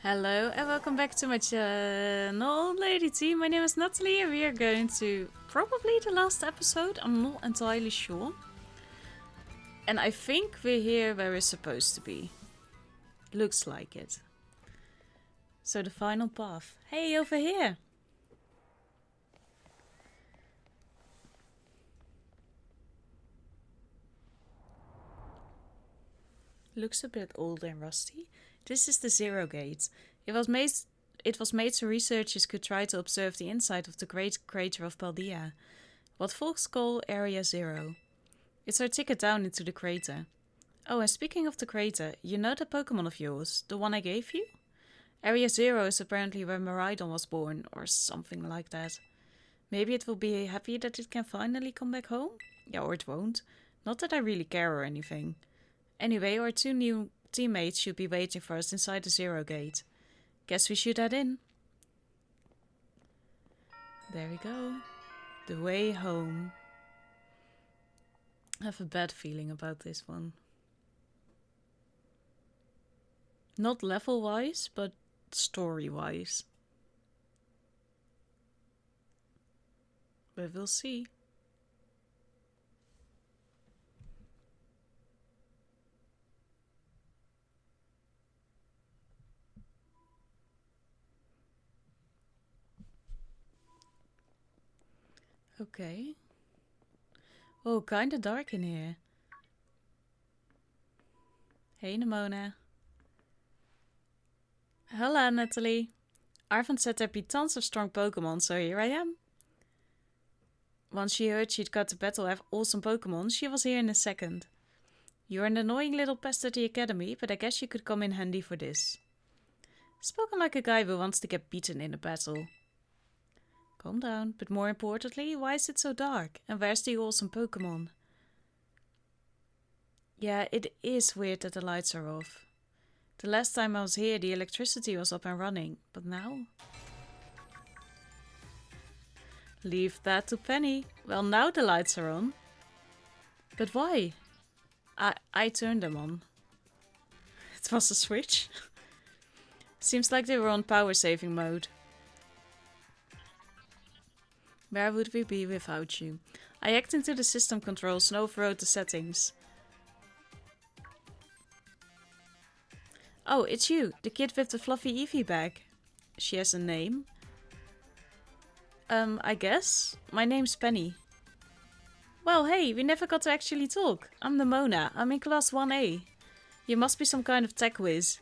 Hello and welcome back to my channel, Lady T. My name is Natalie and we are going to probably the last episode. I'm not entirely sure. And I think we're here where we're supposed to be. Looks like it. So the final path. Hey, over here! Looks a bit old and rusty. This is the Zero Gate. It was made so researchers could try to observe the inside of the great crater of Paldea, what folks call Area Zero. It's our ticket down into the crater. Oh, and speaking of the crater, you know that Pokémon of yours, the one I gave you? Area Zero is apparently where Miraidon was born, or something like that. Maybe it will be happy that it can finally come back home? Yeah, or it won't. Not that I really care or anything. Anyway, our two new teammates should be waiting for us inside the Zero Gate. Guess we should head in. There we go. The way home. I have a bad feeling about this one. Not level-wise, but story-wise. But we'll see. Okay. Oh, kinda dark in here. Hey, Nimona. Hello, Nathalie. Arvan said there'd be tons of strong Pokémon, so here I am. Once she heard she'd got to battle have awesome Pokémon, she was here in a second. You're an annoying little pest at the academy, but I guess you could come in handy for this. Spoken like a guy who wants to get beaten in a battle. Calm down, but more importantly, why is it so dark? And where's the awesome Pokémon? Yeah, it is weird that the lights are off. The last time I was here, the electricity was up and running, but now? Leave that to Penny. Well, now the lights are on. But why? I turned them on. It was a switch. Seems like they were on power saving mode. Where would we be without you? I hacked into the system controls and overrode the settings. Oh, it's you, the kid with the fluffy Eevee bag. She has a name. I guess. My name's Penny. Well, hey, we never got to actually talk. I'm Nimona. I'm in class 1A. You must be some kind of tech whiz.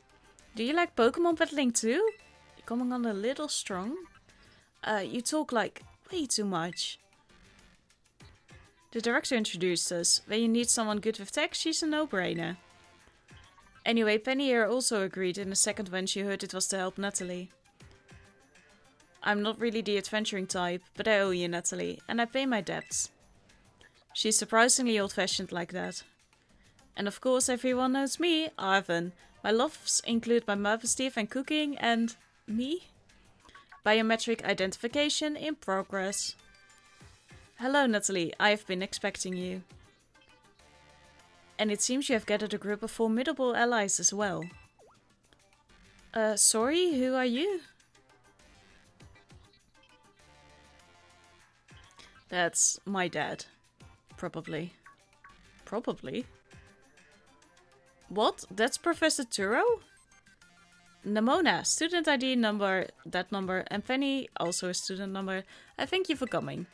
Do you like Pokemon battling too? You're coming on a little strong. You talk like way too much. The director introduced us. When you need someone good with tech, she's a no-brainer. Anyway, Penny here also agreed in a second when she heard it was to help Nathalie. I'm not really the adventuring type, but I owe you, Nathalie, and I pay my debts. She's surprisingly old-fashioned like that. And of course everyone knows me, Arvan. My loves include my modesty and cooking and... me? Biometric identification in progress. Hello, Nathalie. I have been expecting you. And it seems you have gathered a group of formidable allies as well. Sorry, who are you? That's my dad. Probably. Probably? What? That's Professor Turo? Nimona, student ID number, that number, and Penny, also a student number. I thank you for coming.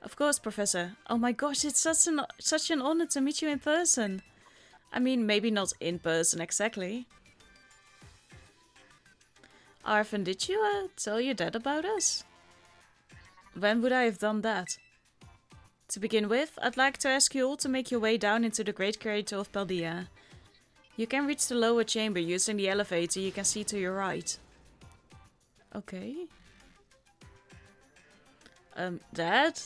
Of course, Professor. Oh my gosh, it's such an honor to meet you in person. I mean, maybe not in person exactly. Arvan, did you tell your dad about us? When would I have done that? To begin with, I'd like to ask you all to make your way down into the great crater of Paldea. You can reach the lower chamber using the elevator you can see to your right. Okay. Dad?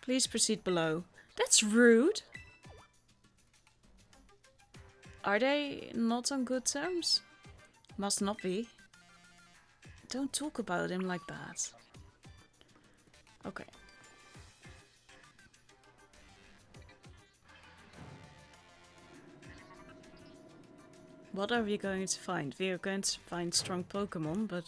Please proceed below. That's rude. Are they not on good terms? Must not be. Don't talk about him like that. Okay. What are we going to find? We are going to find strong Pokémon, but...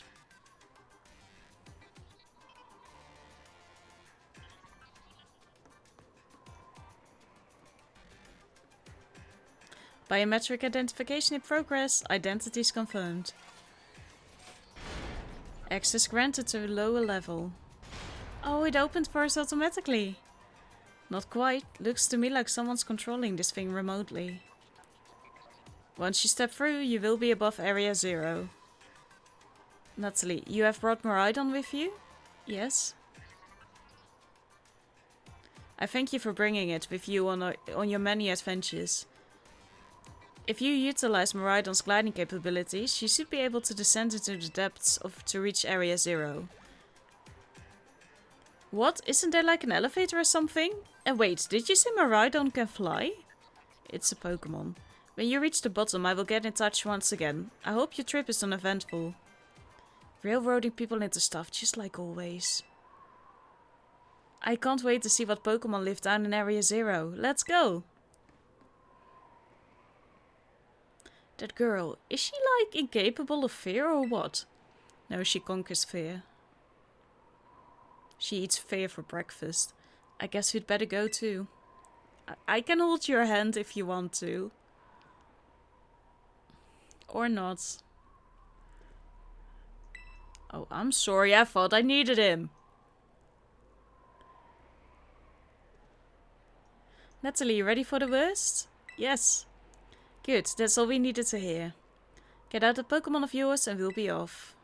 Biometric identification in progress. Identities confirmed. Access granted to a lower level. Oh, it opened for us automatically. Not quite. Looks to me like someone's controlling this thing remotely. Once you step through, you will be above Area 0. Nathalie, you have brought Miraidon with you? Yes. I thank you for bringing it with you on your many adventures. If you utilize Miraidon's gliding capabilities, you should be able to descend into the depths to reach Area 0. What? Isn't there like an elevator or something? And wait, did you say Miraidon can fly? It's a Pokémon. When you reach the bottom, I will get in touch once again. I hope your trip is uneventful. Railroading people into stuff, just like always. I can't wait to see what Pokémon live down in Area 0. Let's go! That girl, is she like incapable of fear or what? No, she conquers fear. She eats fear for breakfast. I guess we'd better go too. I can hold your hand if you want to. Or not. Oh, I'm sorry, I thought I needed him. Nathalie, you ready for the worst? Yes. Good, that's all we needed to hear. Get out the Pokémon of yours and we'll be off.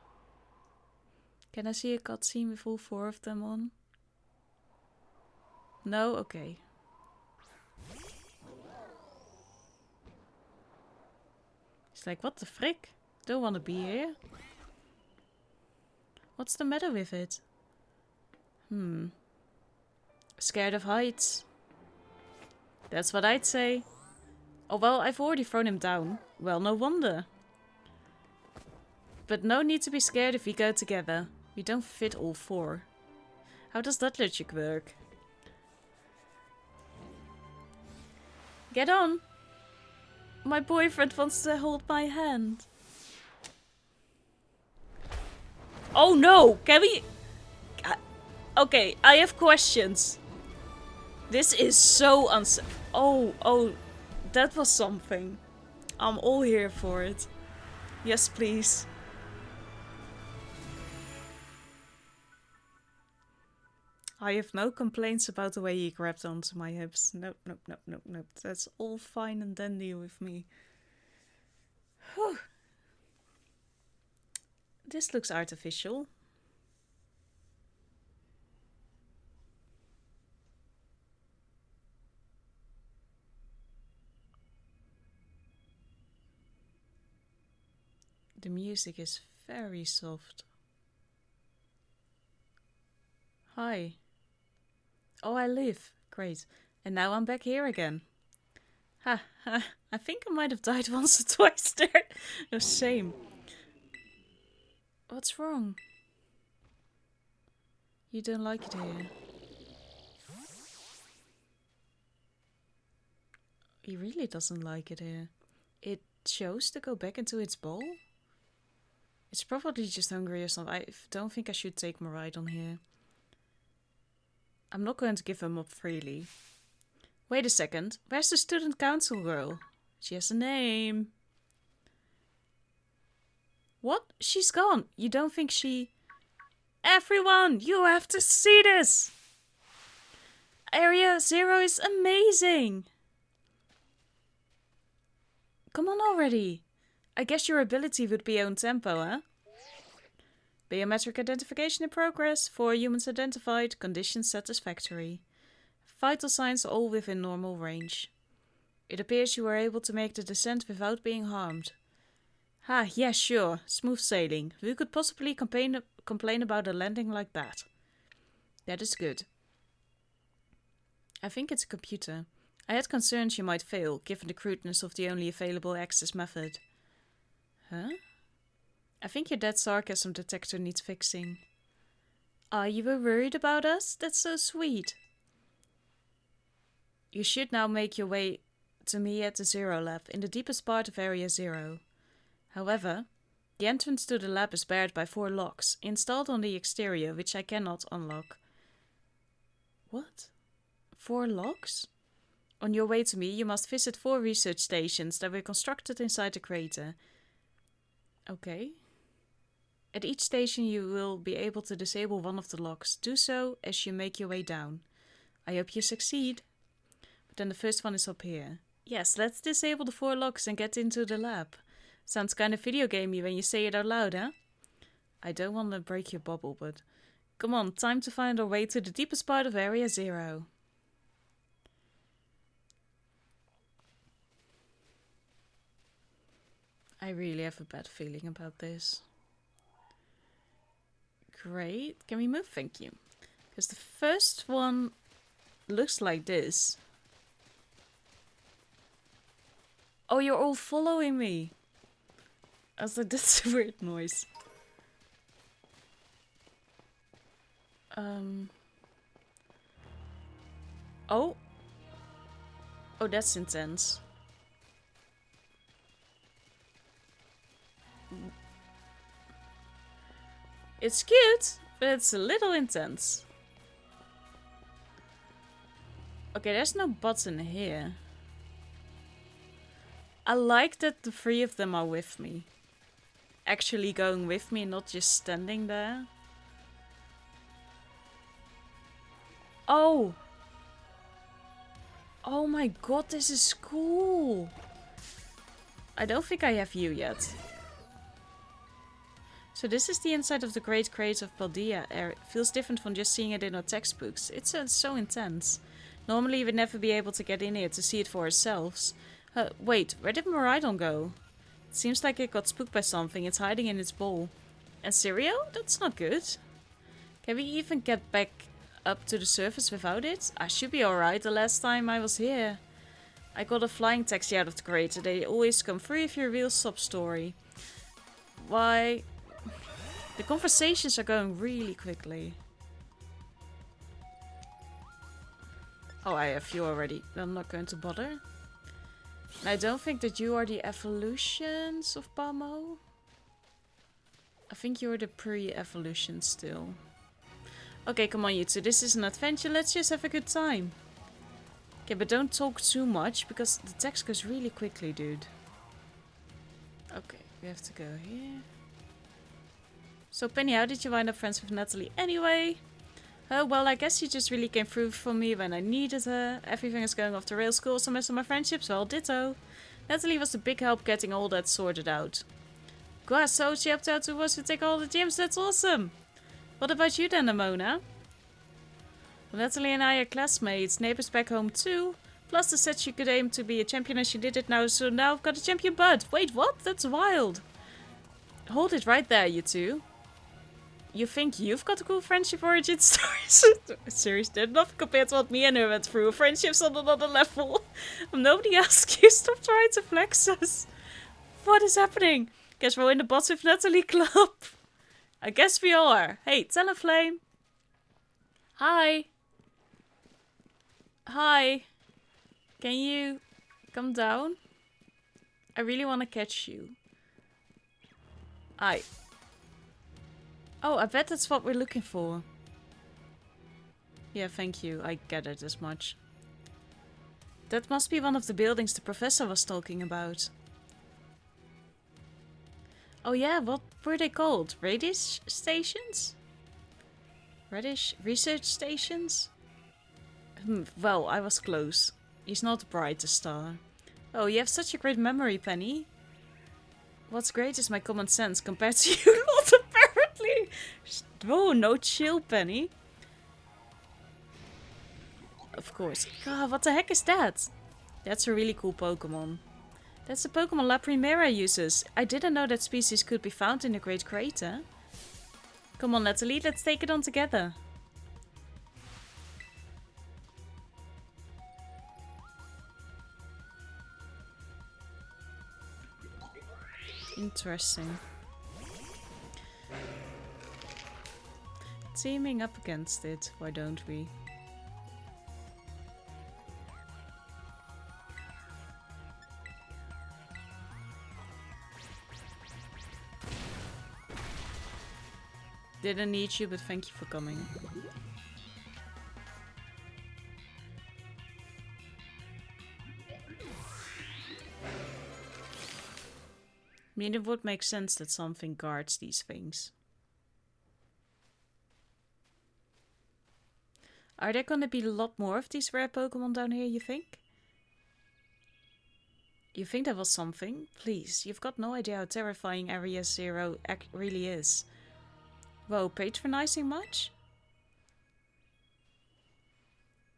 Can I see a cutscene with all 4 of them on? No? Okay. It's like, what the frick? Don't want to be here. What's the matter with it? Scared of heights. That's what I'd say. Oh well, I've already thrown him down. Well, no wonder. But no need to be scared if we go together. We don't fit all 4. How does that logic work? Get on! My boyfriend wants to hold my hand. Oh no! Can we... Okay, I have questions. This is so unsafe. Oh, that was something. I'm all here for it. Yes, please. I have no complaints about the way he grabbed onto my hips. Nope. That's all fine and dandy with me. Whew. This looks artificial. The music is very soft. Hi. Oh, I live. Great. And now I'm back here again. Ha. I think I might have died once or twice there. No, same. What's wrong? You don't like it here? He really doesn't like it here. It chose to go back into its bowl? It's probably just hungry or something. I don't think I should take Miraidon here. I'm not going to give him up freely. Wait a second. Where's the student council girl? She has a name. What? She's gone. You don't think she... Everyone, you have to see this! Area 0 is amazing! Come on already. I guess your ability would be own tempo, huh? Biometric identification in progress. 4 humans identified. Conditions satisfactory. Vital signs all within normal range. It appears you were able to make the descent without being harmed. Ah, yeah, sure. Smooth sailing. Who could possibly complain about a landing like that? That is good. I think it's a computer. I had concerns you might fail, given the crudeness of the only available access method. Huh? I think your dead sarcasm detector needs fixing. Ah, you were worried about us? That's so sweet. You should now make your way to me at the Zero Lab, in the deepest part of Area 0. However, the entrance to the lab is barred by 4 locks, installed on the exterior, which I cannot unlock. What? 4 locks? On your way to me, you must visit 4 research stations that were constructed inside the crater. Okay. At each station you will be able to disable one of the locks. Do so as you make your way down. I hope you succeed. But then the first one is up here. Yes, let's disable the 4 locks and get into the lab. Sounds kind of video gamey when you say it out loud, huh? I don't want to break your bubble, but... Come on, time to find our way to the deepest part of Area 0. I really have a bad feeling about this. Great. Can we move? Thank you. Because the first one looks like this. Oh, you're all following me. I was like, that's a weird noise. Oh. Oh, that's intense. It's cute, but it's a little intense. Okay, there's no button here. I like that the 3 of them are with me. Actually going with me, not just standing there. Oh! Oh my god, this is cool! I don't think I have you yet. So this is the inside of the Great Crater of Paldea. It feels different from just seeing it in our textbooks. It's so intense. Normally we'd never be able to get in here to see it for ourselves. Wait, where did Miraidon go? It seems like it got spooked by something. It's hiding in its bowl. And Sirio? That's not good. Can we even get back up to the surface without it? I should be alright. The last time I was here, I got a flying taxi out of the crater. They always come free if you're a real sub-story. Why? The conversations are going really quickly. Oh, I have you already. I'm not going to bother. And I don't think that you are the evolutions of Pamo. I think you're the pre-evolution still. Okay, come on you two. This is an adventure. Let's just have a good time. Okay, but don't talk too much because the text goes really quickly, dude. Okay, we have to go here. So Penny, how did you wind up friends with Nathalie anyway? Oh, well, I guess she just really came through for me when I needed her. Everything is going off the rails, cool. Some of my friendships, well, ditto. Nathalie was a big help getting all that sorted out. Gosh, so she helped out to us to take all the gyms, that's awesome. What about you then, Amona? Well, Nathalie and I are classmates, neighbors back home too. Plus, they said she could aim to be a champion and she did it now, so now I've got a champion bud. Wait, what? That's wild. Hold it right there, you two. You think you've got a cool friendship origin stories? Seriously, they're nothing compared to what me and her went through. Friendships on another level. Nobody asked you. Stop trying to flex us. What is happening? Guess we're in the Bots with Nathalie club. I guess we are. Hey, Talonflame. Hi. Hi. Can you come down? I really want to catch you. Hi. Oh, I bet that's what we're looking for. Yeah, thank you. I get it as much. That must be one of the buildings the professor was talking about. Oh yeah, what were they called? Radish stations? Radish research stations? Well, I was close. He's not the brightest star. Oh, you have such a great memory, Penny. What's great is my common sense compared to you lot, apparently. Oh, no chill, Penny. Of course. God, what the heck is that? That's a really cool Pokemon. That's the Pokemon La Primera uses. I didn't know that species could be found in the Great Crater. Come on, Nathalie, let's take it on together. Interesting. Teaming up against it, why don't we? Didn't need you, but thank you for coming. I mean, it would make sense that something guards these things. Are there gonna be a lot more of these rare Pokemon down here, you think? You think that was something? Please, you've got no idea how terrifying Area Zero really is. Whoa, patronizing much?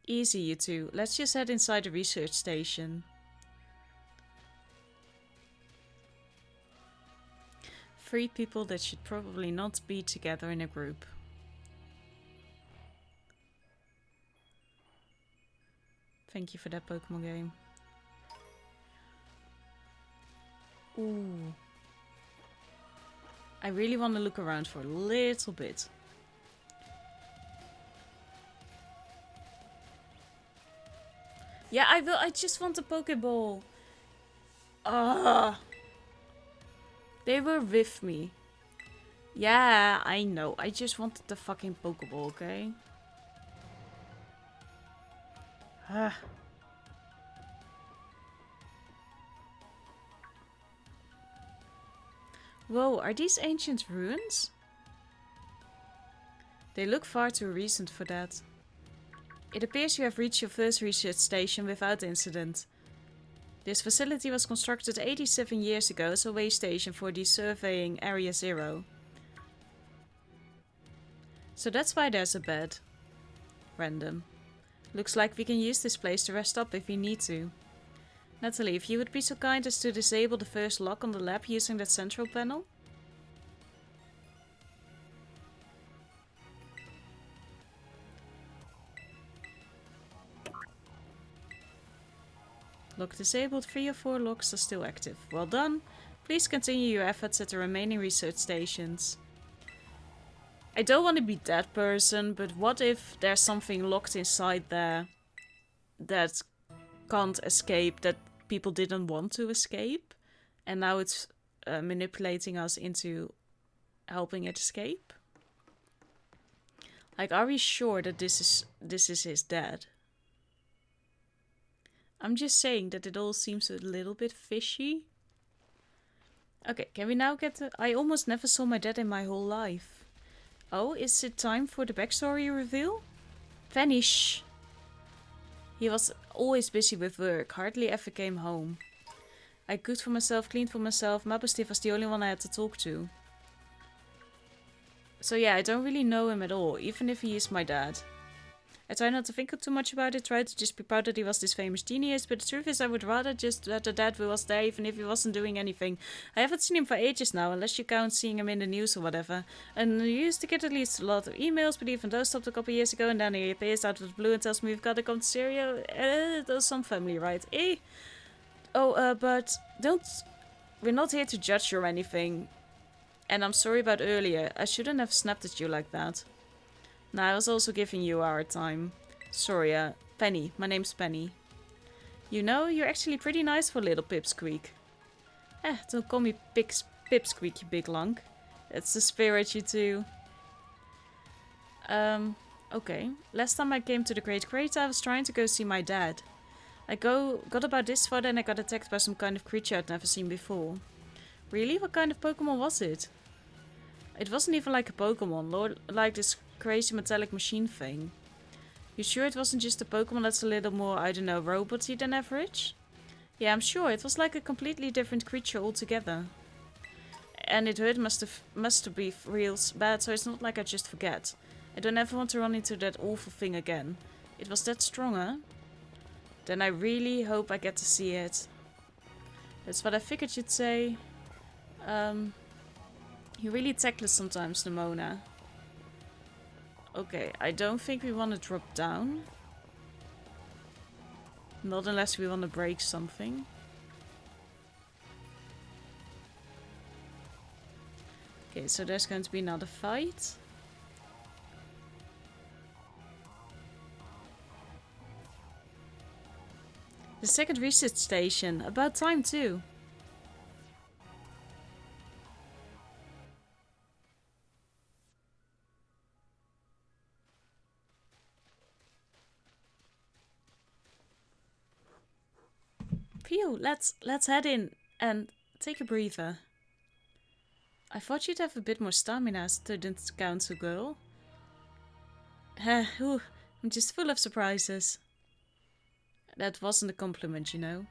Easy, you two. Let's just head inside the research station. 3 people that should probably not be together in a group. Thank you for that Pokemon game. Ooh. I really want to look around for a little bit. Yeah, I will. I just want a Pokeball. Ah. They were with me. Yeah, I know. I just wanted the fucking Pokeball, okay? Ah. Whoa, are these ancient ruins? They look far too recent for that. It appears you have reached your first research station without incident. This facility was constructed 87 years ago as a way station for the surveying Area Zero. So that's why there's a bed. Random. Looks like we can use this place to rest up if we need to. Nathalie, if you would be so kind as to disable the first lock on the lab using that central panel. Lock disabled, 3 or 4 locks are still active. Well done. Please continue your efforts at the remaining research stations. I don't want to be that person, but what if there's something locked inside there that can't escape, that people didn't want to escape, and now it's manipulating us into helping it escape? Like, are we sure that this is his dad? I'm just saying that it all seems a little bit fishy. Okay, can we now get to... I almost never saw my dad in my whole life. Oh, is it time for the backstory reveal? Vanish! He was always busy with work, hardly ever came home. I cooked for myself, cleaned for myself, Mappa was the only one I had to talk to. So yeah, I don't really know him at all, even if he is my dad. I try not to think too much about it, try to just be proud that he was this famous genius, but the truth is I would rather just that the dad was there even if he wasn't doing anything. I haven't seen him for ages now, unless you count seeing him in the news or whatever. And I used to get at least a lot of emails, but even those stopped a couple years ago, and then he appears out of the blue and tells me we've got to come to Syria. There's some family, right? But we're not here to judge you or anything. And I'm sorry about earlier, I shouldn't have snapped at you like that. Nah, I was also giving you our time. Sorry, Penny. My name's Penny. You know, you're actually pretty nice for little Pipsqueak. Don't call me Pipsqueak, you big lunk. That's the spirit, you two. Okay. Last time I came to the Great Crater, I was trying to go see my dad. I got about this far, then I got attacked by some kind of creature I'd never seen before. Really? What kind of Pokemon was it? It wasn't even like a Pokemon, like this crazy metallic machine thing. You sure it wasn't just a Pokemon that's a little more, I don't know, roboty than average? Yeah, I'm sure. It was like a completely different creature altogether. And it hurt must be real bad, so it's not like I just forget. I don't ever want to run into that awful thing again. It was that strong, huh? Then I really hope I get to see it. That's what I figured you'd say. You're really tactless sometimes, Nimona. Okay, I don't think we want to drop down. Not unless we want to break something. Okay, so there's going to be another fight. The second research station. About time too. Phew, let's head in and take a breather. I thought you'd have a bit more stamina, student council girl. I'm just full of surprises. That wasn't a compliment, you know.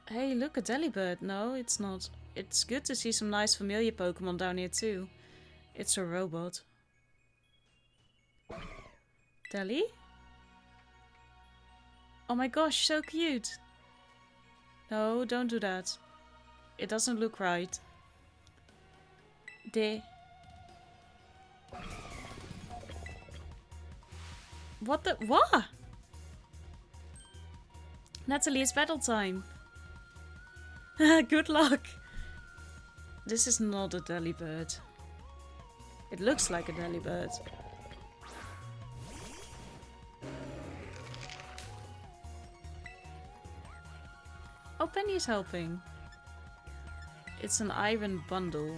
Hey, look, a Delibird. No, it's not. It's good to see some nice familiar Pokemon down here too. It's a robot. Deli? Oh my gosh, so cute. No, don't do that. It doesn't look right. What the? What? Nathalie, it's battle time. Good luck. This is not a Delibird. It looks like a Delibird. Oh, Penny is helping. It's an iron bundle.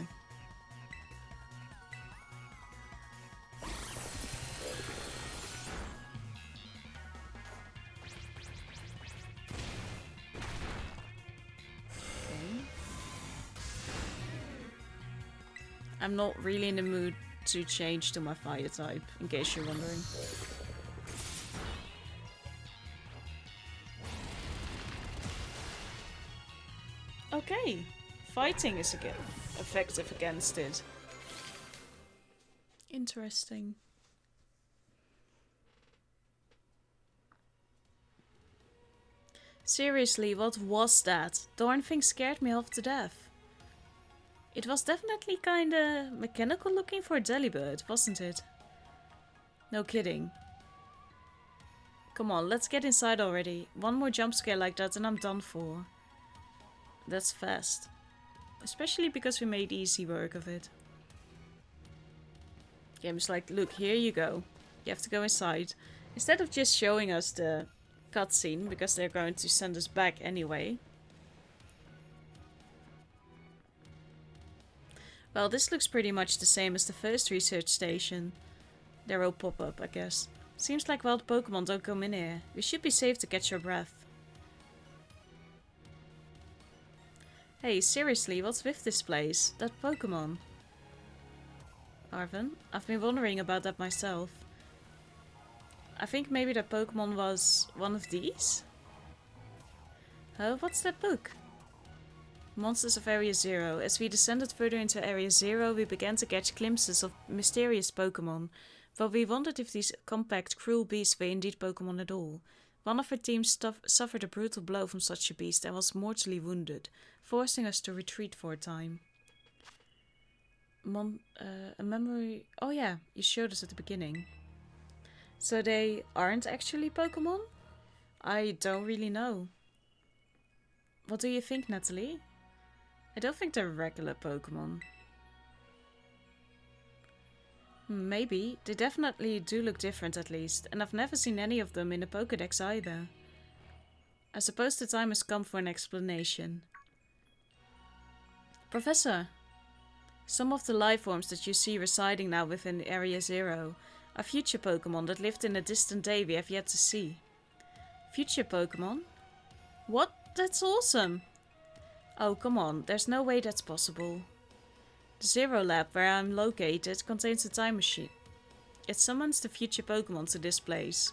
I'm not really in the mood to change to my fire type, in case you're wondering. Okay, fighting is again effective against it. Interesting. Seriously, what was that? Darn thing scared me half to death. It was definitely kinda mechanical looking for a Delibird, wasn't it? No kidding. Come on, let's get inside already. One more jump scare like that and I'm done for. That's fast. Especially because we made easy work of it. Game's like, look, here you go. You have to go inside. Instead of just showing us the cutscene, because they're going to send us back anyway. Well, this looks pretty much the same as the first research station. There will pop up, I guess. Seems like wild Pokemon don't come in here. We should be safe to catch your breath. Hey, seriously, what's with this place? That Pokemon? Arven, I've been wondering about that myself. I think maybe that Pokemon was one of these? Oh, what's that book? Monsters of Area Zero. As we descended further into Area Zero, we began to catch glimpses of mysterious Pokemon. But we wondered if these compact, cruel beasts were indeed Pokemon at all. One of our team suffered a brutal blow from such a beast and was mortally wounded, forcing us to retreat for a time. A memory... Oh yeah, you showed us at the beginning. So they aren't actually Pokemon? I don't really know. What do you think, Nathalie? I don't think they're regular Pokemon. Maybe. They definitely do look different at least, and I've never seen any of them in the Pokédex either. I suppose the time has come for an explanation. Professor, some of the life forms that you see residing now within Area Zero are future Pokemon that lived in a distant day we have yet to see. Future Pokemon? What? That's awesome! Oh, come on, there's no way that's possible. The Zero Lab, where I'm located, contains a time machine. It summons the future Pokemon to this place.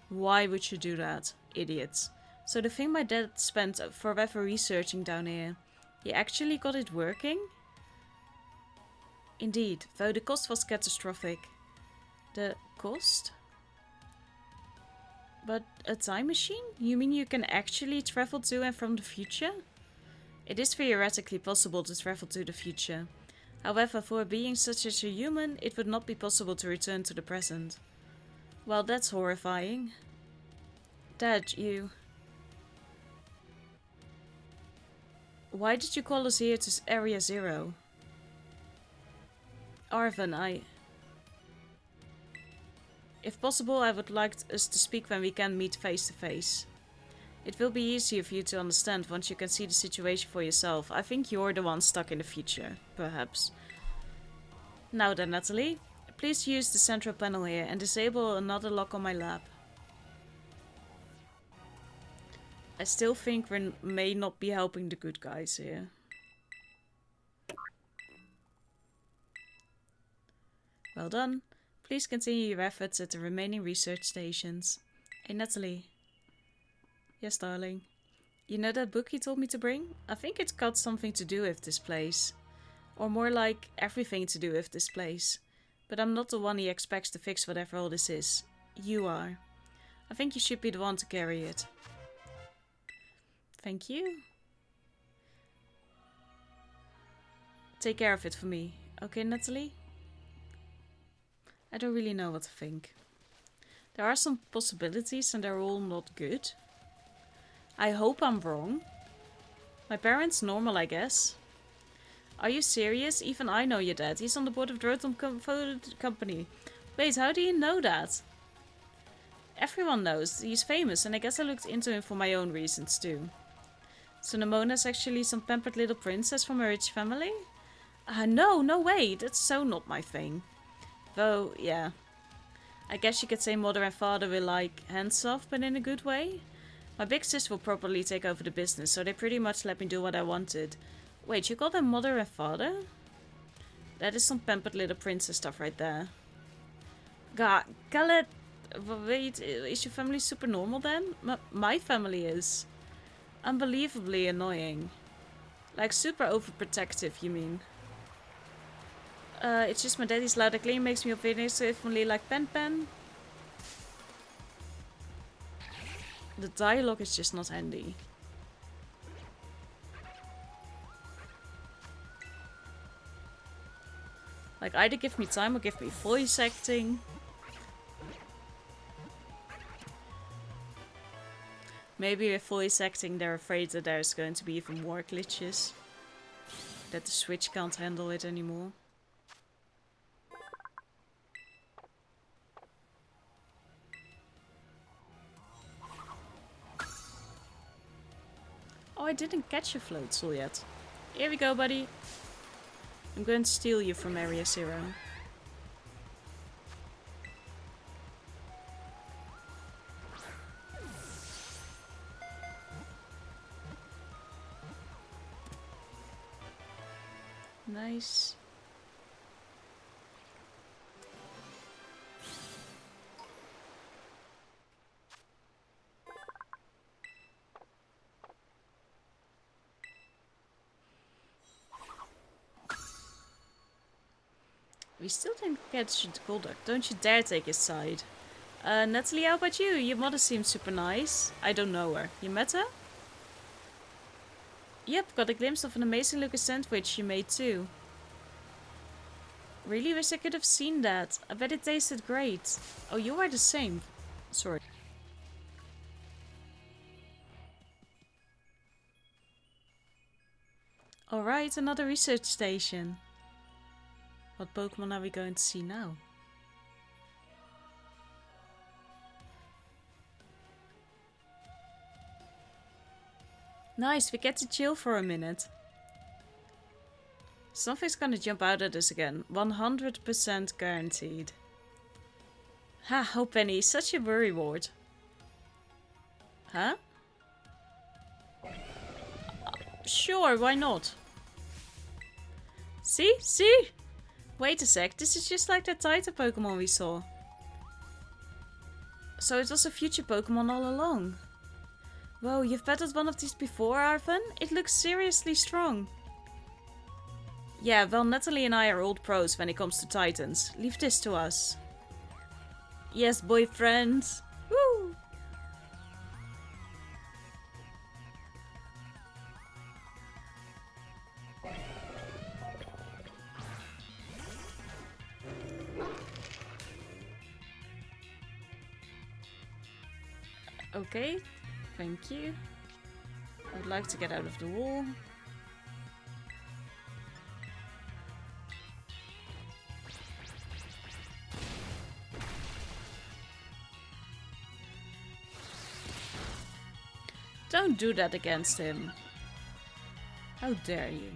Why would you do that, idiots? So the thing my dad spent forever researching down here, he actually got it working? Indeed, though the cost was catastrophic. The cost? But a time machine? You mean you can actually travel to and from the future? It is theoretically possible to travel to the future. However, for a being such as a human, it would not be possible to return to the present. Well, that's horrifying. Dad, you... Why did you call us here to Area Zero? Arven, If possible, I would like us to speak when we can meet face to face. It will be easier for you to understand once you can see the situation for yourself. I think you're the one stuck in the future, perhaps. Now then, Nathalie, Please use the central panel here and disable another lock on my lab. I still think we may not be helping the good guys here. Well done. Please continue your efforts at the remaining research stations. Hey Nathalie. Yes, darling. You know that book you told me to bring? I think it's got something to do with this place. Or more like everything to do with this place. But I'm not the one he expects to fix whatever all this is. You are. I think you should be the one to carry it. Thank you. Take care of it for me. Okay, Nathalie? I don't really know what to think. There are some possibilities and they're all not good. I hope I'm wrong. My parents normal, I guess. Are you serious? Even I know your dad. He's on the board of the Rotom Photo Company. Wait, how do you know that? Everyone knows. He's famous and I guess I looked into him for my own reasons too. So Namona's actually some pampered little princess from a rich family? No way. That's so not my thing. Though, yeah. I guess you could say mother and father were like hands off, but in a good way. My big sis will probably take over the business, so they pretty much let me do what I wanted. Wait, you call them mother and father? That is some pampered little princess stuff right there. God, Khaled, wait, is your family super normal then? My family is. Unbelievably annoying. Like super overprotective, you mean? It's just my daddy's loud clean makes me obviously like Pen. The dialogue is just not handy. Like either give me time or give me voice acting. Maybe with voice acting they're afraid that there's going to be even more glitches. That the Switch can't handle it anymore. Oh, I didn't catch your Floatzel yet. Here we go, buddy. I'm going to steal you from Area 0. Nice. We still didn't catch the Golduck. Don't you dare take his side. Nathalie, how about you? Your mother seems super nice. I don't know her. You met her? Yep, got a glimpse of an amazing looking sandwich you made too. Really wish I could have seen that. I bet it tasted great. Oh, you are the same. Sorry. Alright, another research station. What Pokemon are we going to see now? Nice, we get to chill for a minute. Something's gonna jump out at us again. 100% guaranteed. Ha, oh Penny, such a worrywart. Huh? Sure, why not? See? See? Wait a sec, this is just like that Titan Pokemon we saw. So it was a future Pokemon all along. Whoa, you've battled one of these before, Arven? It looks seriously strong. Yeah, well, Nathalie and I are old pros when it comes to Titans. Leave this to us. Yes, boyfriend. Woo! Okay, thank you. I'd like to get out of the wall. Don't do that against him. How dare you?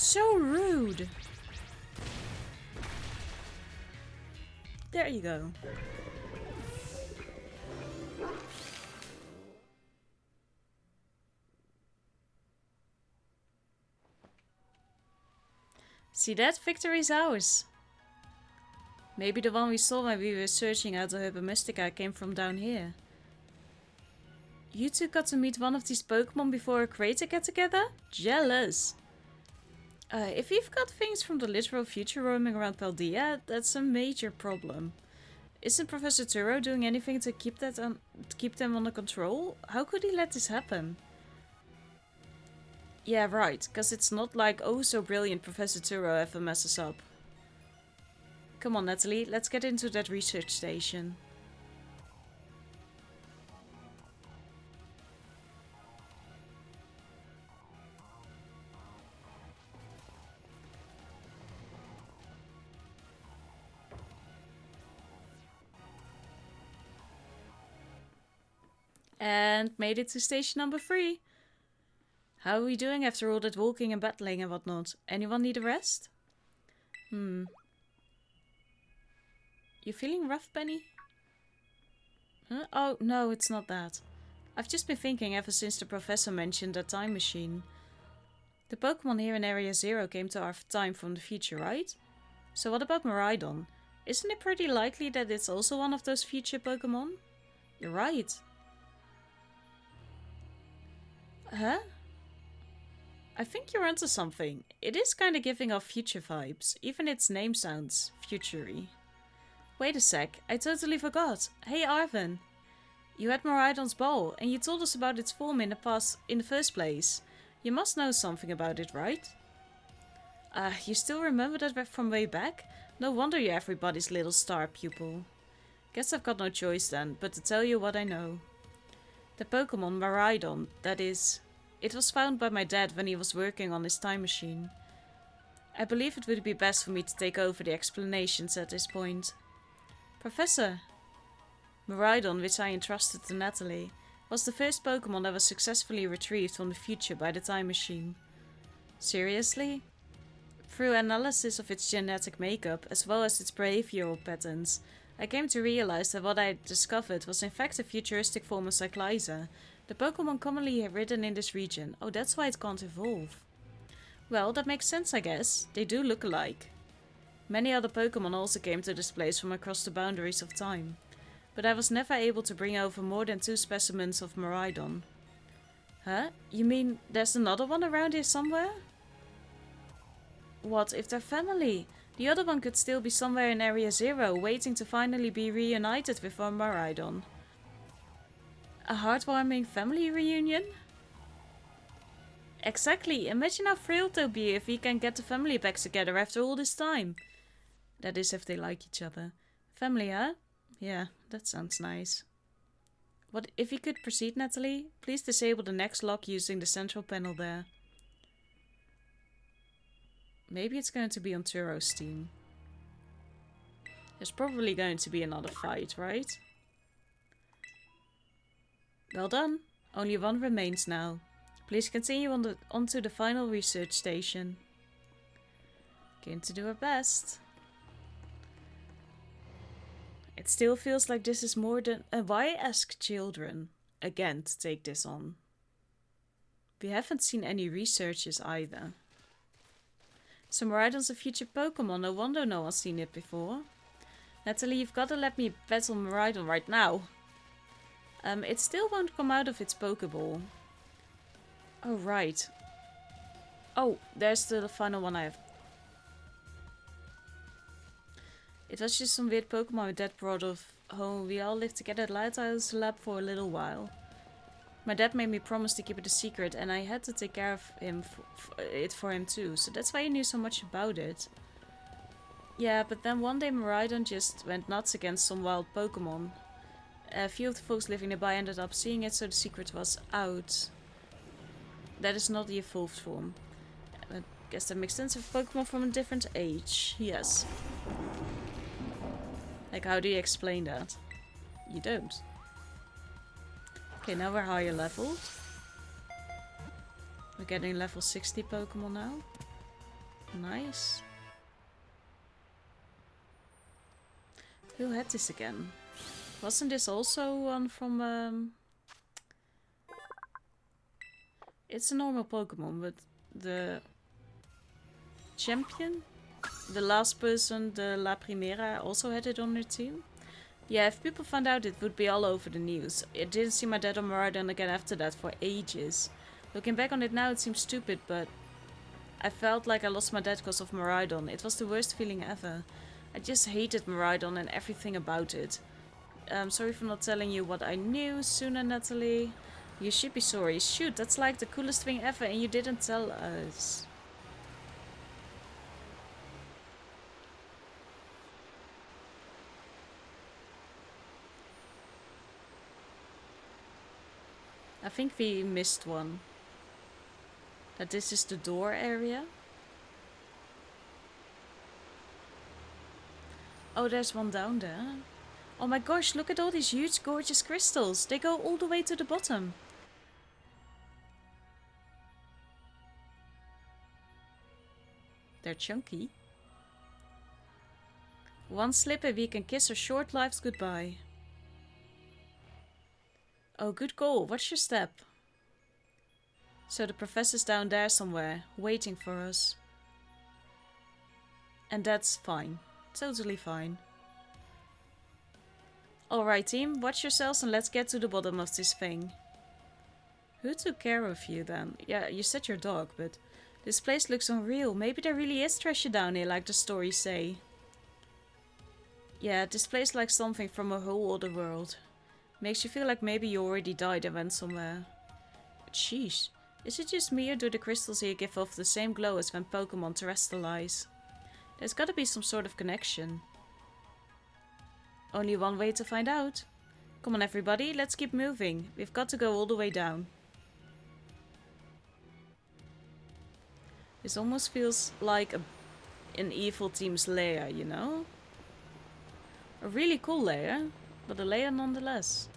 So rude. There you go. See that? Victory's ours. Maybe the one we saw when we were searching out the Herba Mystica came from down here. You two got to meet one of these Pokémon before a crater get together? Jealous. If you've got things from the literal future roaming around Paldea, that's a major problem. Isn't Professor Turo doing anything to keep them under control? How could he let this happen? Yeah, right, cause it's not like oh so brilliant Professor Turo ever messes up. Come on, Nathalie, let's get into that research station. And made it to station number 3. How are we doing after all that walking and battling and whatnot? Anyone need a rest? You feeling rough, Penny? Huh? Oh, no, it's not that. I've just been thinking ever since the professor mentioned that time machine. The Pokemon here in Area 0 came to our time from the future, right? So what about Miraidon? Isn't it pretty likely that it's also one of those future Pokemon? You're right. Huh? I think you're onto something. It is kinda giving off future vibes. Even its name sounds future-y. Wait a sec, I totally forgot. Hey Arvin. You had Miraidon's ball, and you told us about its form in the first place. You must know something about it, right? You still remember that from way back? No wonder you're everybody's little star pupil. Guess I've got no choice then, but to tell you what I know. The Pokemon Miraidon, that is. It was found by my dad when he was working on his time machine. I believe it would be best for me to take over the explanations at this point. Professor! Miraidon, which I entrusted to Nathalie, was the first Pokemon that was successfully retrieved from the future by the time machine. Seriously? Through analysis of its genetic makeup, as well as its behavioral patterns, I came to realize that what I discovered was in fact a futuristic form of Cycliza, the Pokemon commonly ridden in this region. Oh, that's why it can't evolve. Well, that makes sense, I guess. They do look alike. Many other Pokemon also came to this place from across the boundaries of time, but I was never able to bring over more than 2 specimens of Miraidon. Huh? You mean there's another one around here somewhere? What if they're family? The other one could still be somewhere in Area 0, waiting to finally be reunited with our Miraidon. A heartwarming family reunion? Exactly, imagine how thrilled they'll be if we can get the family back together after all this time. That is if they like each other. Family, huh? Yeah, that sounds nice. What if you could proceed, Nathalie? Please disable the next lock using the central panel there. Maybe it's going to be on Turo's team. There's probably going to be another fight, right? Well done. Only one remains now. Please continue onto the final research station. Going to do our best. It still feels like this is more than... why ask children again to take this on? We haven't seen any researches either. So Miraidon's a future Pokemon, no wonder no one's seen it before. Nathalie, you've got to let me battle Miraidon right now. It still won't come out of its Pokeball. Oh, right. Oh, there's the final one I have. It was just some weird Pokemon my dad brought home. We all lived together at Lighthouse Lab for a little while. My dad made me promise to keep it a secret, and I had to take care of him for him too, so that's why he knew so much about it. Yeah, but then one day Miraidon just went nuts against some wild Pokemon. A few of the folks living nearby ended up seeing it, so the secret was out. That is not the evolved form. I guess that makes sense of Pokemon from a different age. Yes. Like, how do you explain that? You don't. Okay, now we're higher leveled. We're getting level 60 Pokemon now. Nice. Who had this again? Wasn't this also one from... It's a normal Pokemon, but the champion? The last person, the La Primera, also had it on their team. Yeah, if people found out, it would be all over the news. I didn't see my dad on Miraidon again after that for ages. Looking back on it now, it seems stupid, but I felt like I lost my dad because of Miraidon. It was the worst feeling ever. I just hated Miraidon and everything about it. Sorry for not telling you what I knew sooner, Nathalie. You should be sorry. Shoot, that's like the coolest thing ever and you didn't tell us. I think we missed one. That this is the door area. Oh, there's one down there. Oh my gosh, look at all these huge gorgeous crystals. They go all the way to the bottom. They're chunky. One slip and we can kiss our short lives goodbye. Oh, good call. What's your step? So the professor's down there somewhere, waiting for us. And that's fine. Totally fine. Alright team, watch yourselves and let's get to the bottom of this thing. Who took care of you then? Yeah, you said your dog, but this place looks unreal. Maybe there really is treasure down here like the stories say. Yeah, this place like something from a whole other world. Makes you feel like maybe you already died and went somewhere. But sheesh, is it just me or do the crystals here give off the same glow as when Pokémon terrastallize? There's gotta be some sort of connection. Only one way to find out. Come on everybody, let's keep moving. We've got to go all the way down. This almost feels like an evil team's lair, you know? A really cool lair, but a lair nonetheless.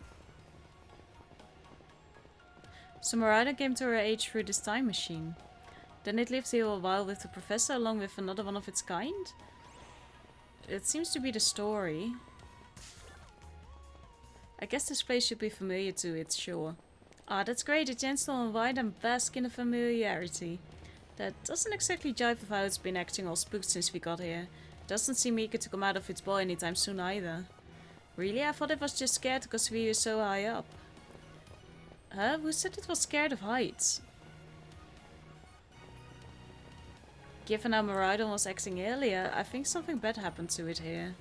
So Miraidon came to her age through this time machine. Then it lived here a while with the professor along with another one of its kind? It seems to be the story. I guess this place should be familiar to it, sure. Ah, that's great, a chance to unwind and bask in the familiarity. That doesn't exactly jive with how it's been acting all spooked since we got here. It doesn't seem eager to come out of its ball anytime soon either. Really? I thought it was just scared because we were so high up. Huh? Who said it was scared of heights? Given how Miraidon was acting earlier, I think something bad happened to it here.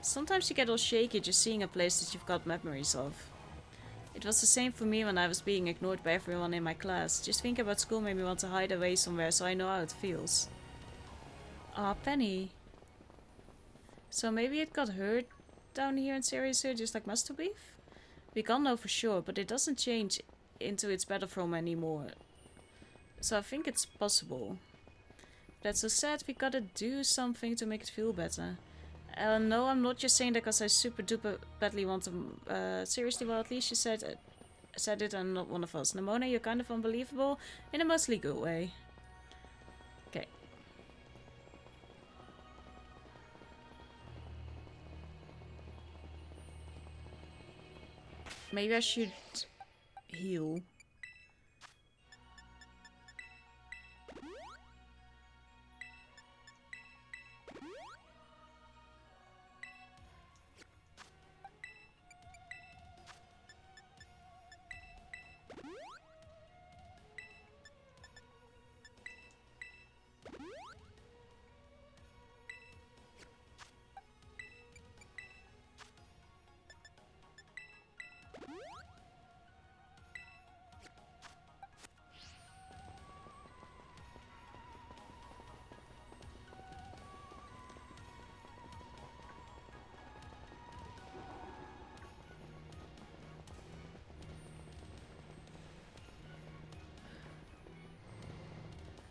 Sometimes you get all shaky just seeing a place that you've got memories of. It was the same for me when I was being ignored by everyone in my class. Just thinking about school made me want to hide away somewhere so I know how it feels. Ah, Penny. So maybe it got hurt down here in Sirius just like Master Beef? We can't know for sure, but it doesn't change into its battle form anymore. So I think it's possible. That's so sad, we gotta do something to make it feel better. No, I'm not just saying that because I super duper badly want to... seriously, well at least you said it and not one of us. Nimona, you're kind of unbelievable in a mostly good way. Okay. Maybe I should heal.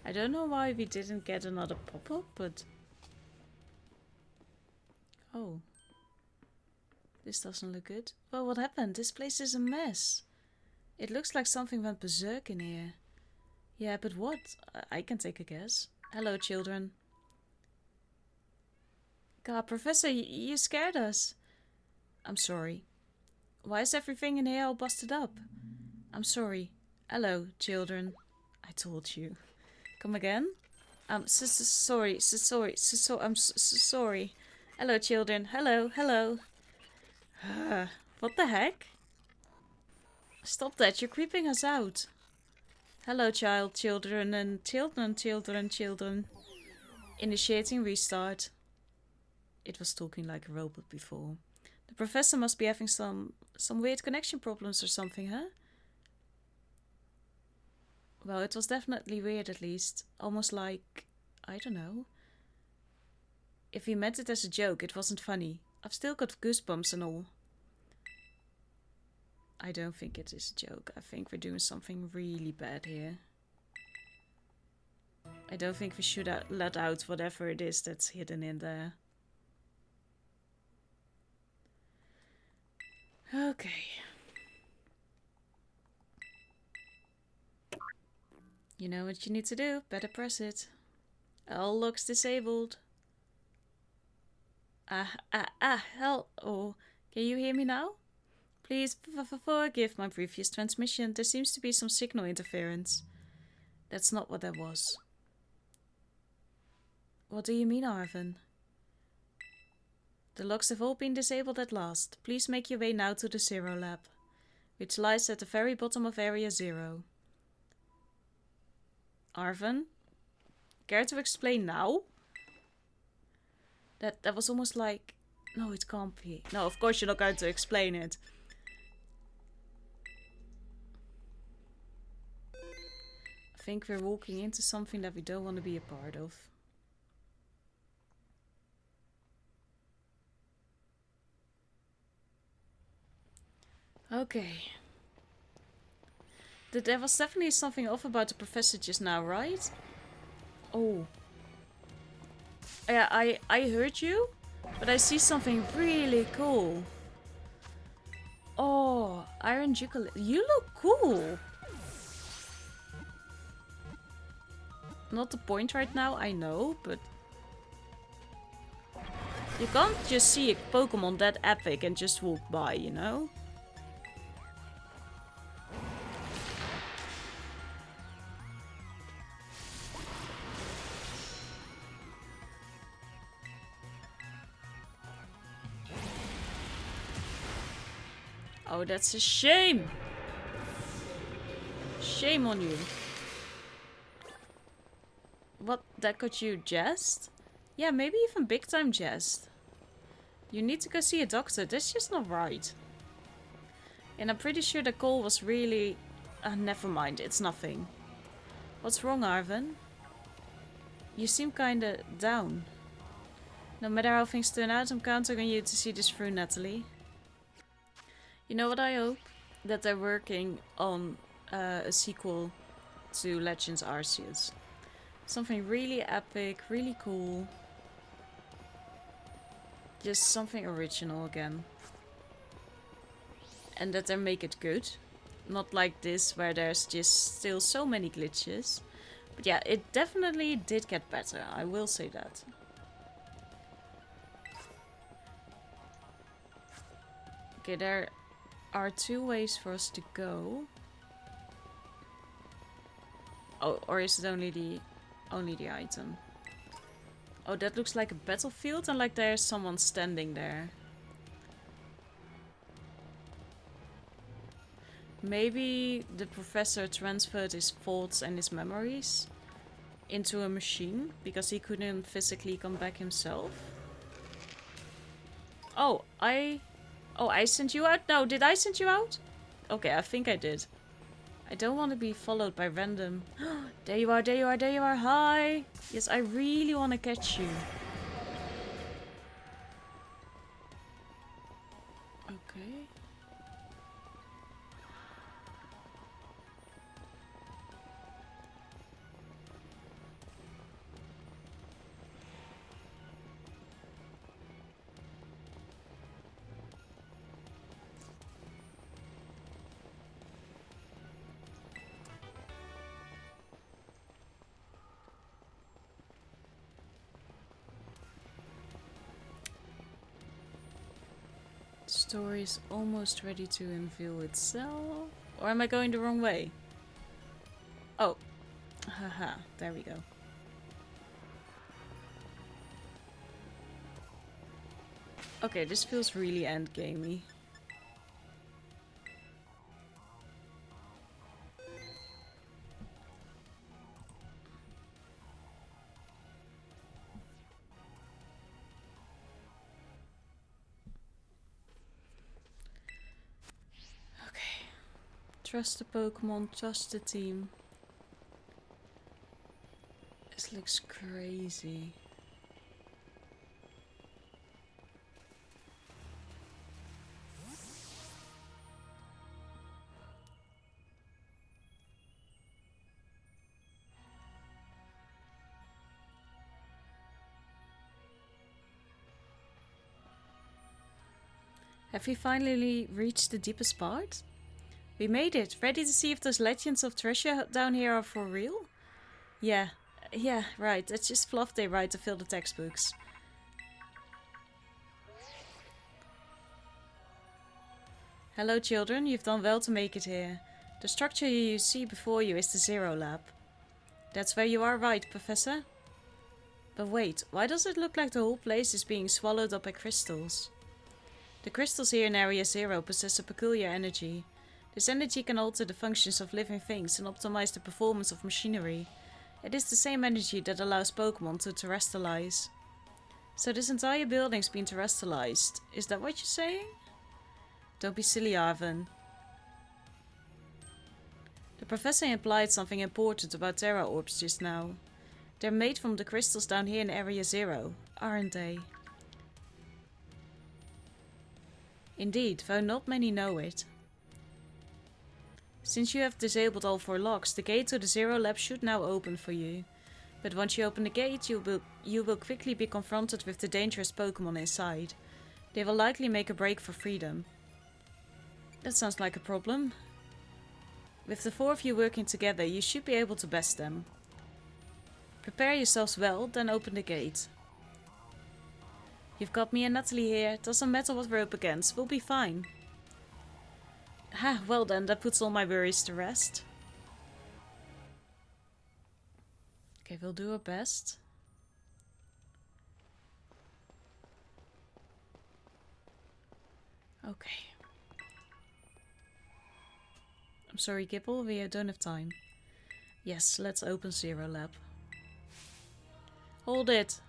I don't know why we didn't get another pop-up, but... Oh. This doesn't look good. Well, what happened? This place is a mess. It looks like something went berserk in here. Yeah, but what? I can take a guess. Hello, children. God, Professor, you scared us. I'm sorry. Why is everything in here all busted up? I'm sorry. Hello, children. I told you. Come again? Sorry. I'm sorry. Hello, children. Hello. What the heck? Stop that, you're creeping us out. Hello, children. Initiating restart. It was talking like a robot before. The professor must be having some weird connection problems or something, huh? Well, it was definitely weird at least. Almost like, I don't know. If he meant it as a joke, it wasn't funny. I've still got goosebumps and all. I don't think it is a joke. I think we're doing something really bad here. I don't think we should let out whatever it is that's hidden in there. Okay. You know what you need to do. Better press it. All locks disabled. Hell. Oh, can you hear me now? Please forgive my previous transmission. There seems to be some signal interference. That's not what that was. What do you mean, Arvin? The locks have all been disabled at last. Please make your way now to the Zero Lab, which lies at the very bottom of Area 0. Arvin? Care to explain now? That was almost like... No, it can't be. No, of course you're not going to explain it. I think we're walking into something that we don't want to be a part of. Okay. There was definitely something off about the professor just now, right? Oh. Yeah, I heard you, but I see something really cool. Oh, Iron Jucolate. You look cool. Not the point right now, I know, but... You can't just see a Pokemon that epic and just walk by, you know? Oh, that's a shame! Shame on you. What, that got you jazzed? Yeah, maybe even big time jazzed. You need to go see a doctor, that's just not right. And I'm pretty sure the call was really... never mind, it's nothing. What's wrong, Arvin? You seem kinda down. No matter how things turn out, I'm counting on you to see this through, Nathalie. You know what I hope? That they're working on a sequel to Legends Arceus. Something really epic, really cool. Just something original again. And that they make it good. Not like this, where there's just still so many glitches. But yeah, it definitely did get better, I will say that. Okay, there are two ways for us to go. Oh, or is it only the item? Oh, that looks like a battlefield and like there's someone standing there. Maybe the professor transferred his thoughts and his memories into a machine because he couldn't physically come back himself. Oh, I sent you out? No, did I send you out? Okay, I think I did. I don't want to be followed by random... There you are, there you are, there you are. Hi! Yes, I really want to catch you. Okay. Story is almost ready to unveil itself. Or am I going the wrong way? Oh. Haha, there we go. Okay, this feels really endgamey. Okay. Trust the Pokémon, trust the team. This looks crazy. Have we finally reached the deepest part? We made it. Ready to see if those legends of treasure down here are for real? Yeah, right. That's just fluff they write to fill the textbooks. Hello children, you've done well to make it here. The structure you see before you is the Zero Lab. That's where you are right, Professor. But wait, why does it look like the whole place is being swallowed up by crystals? The crystals here in Area Zero possess a peculiar energy. This energy can alter the functions of living things and optimize the performance of machinery. It is the same energy that allows Pokémon to terrastallize. So this entire building's been terrastalized. Is that what you're saying? Don't be silly, Arven. The professor implied something important about Terra Orbs just now. They're made from the crystals down here in Area Zero, aren't they? Indeed, though not many know it. Since you have disabled all 4 locks, the gate to the Zero Lab should now open for you. But once you open the gate, you will quickly be confronted with the dangerous Pokémon inside. They will likely make a break for freedom. That sounds like a problem. With the 4 of you working together, you should be able to best them. Prepare yourselves well, then open the gate. You've got me and Nathalie here. Doesn't matter what we're up against, we'll be fine. Ha, well then, that puts all my worries to rest. Okay, we'll do our best. Okay. I'm sorry, Gibble, we don't have time. Yes, let's open Zero Lab. Hold it!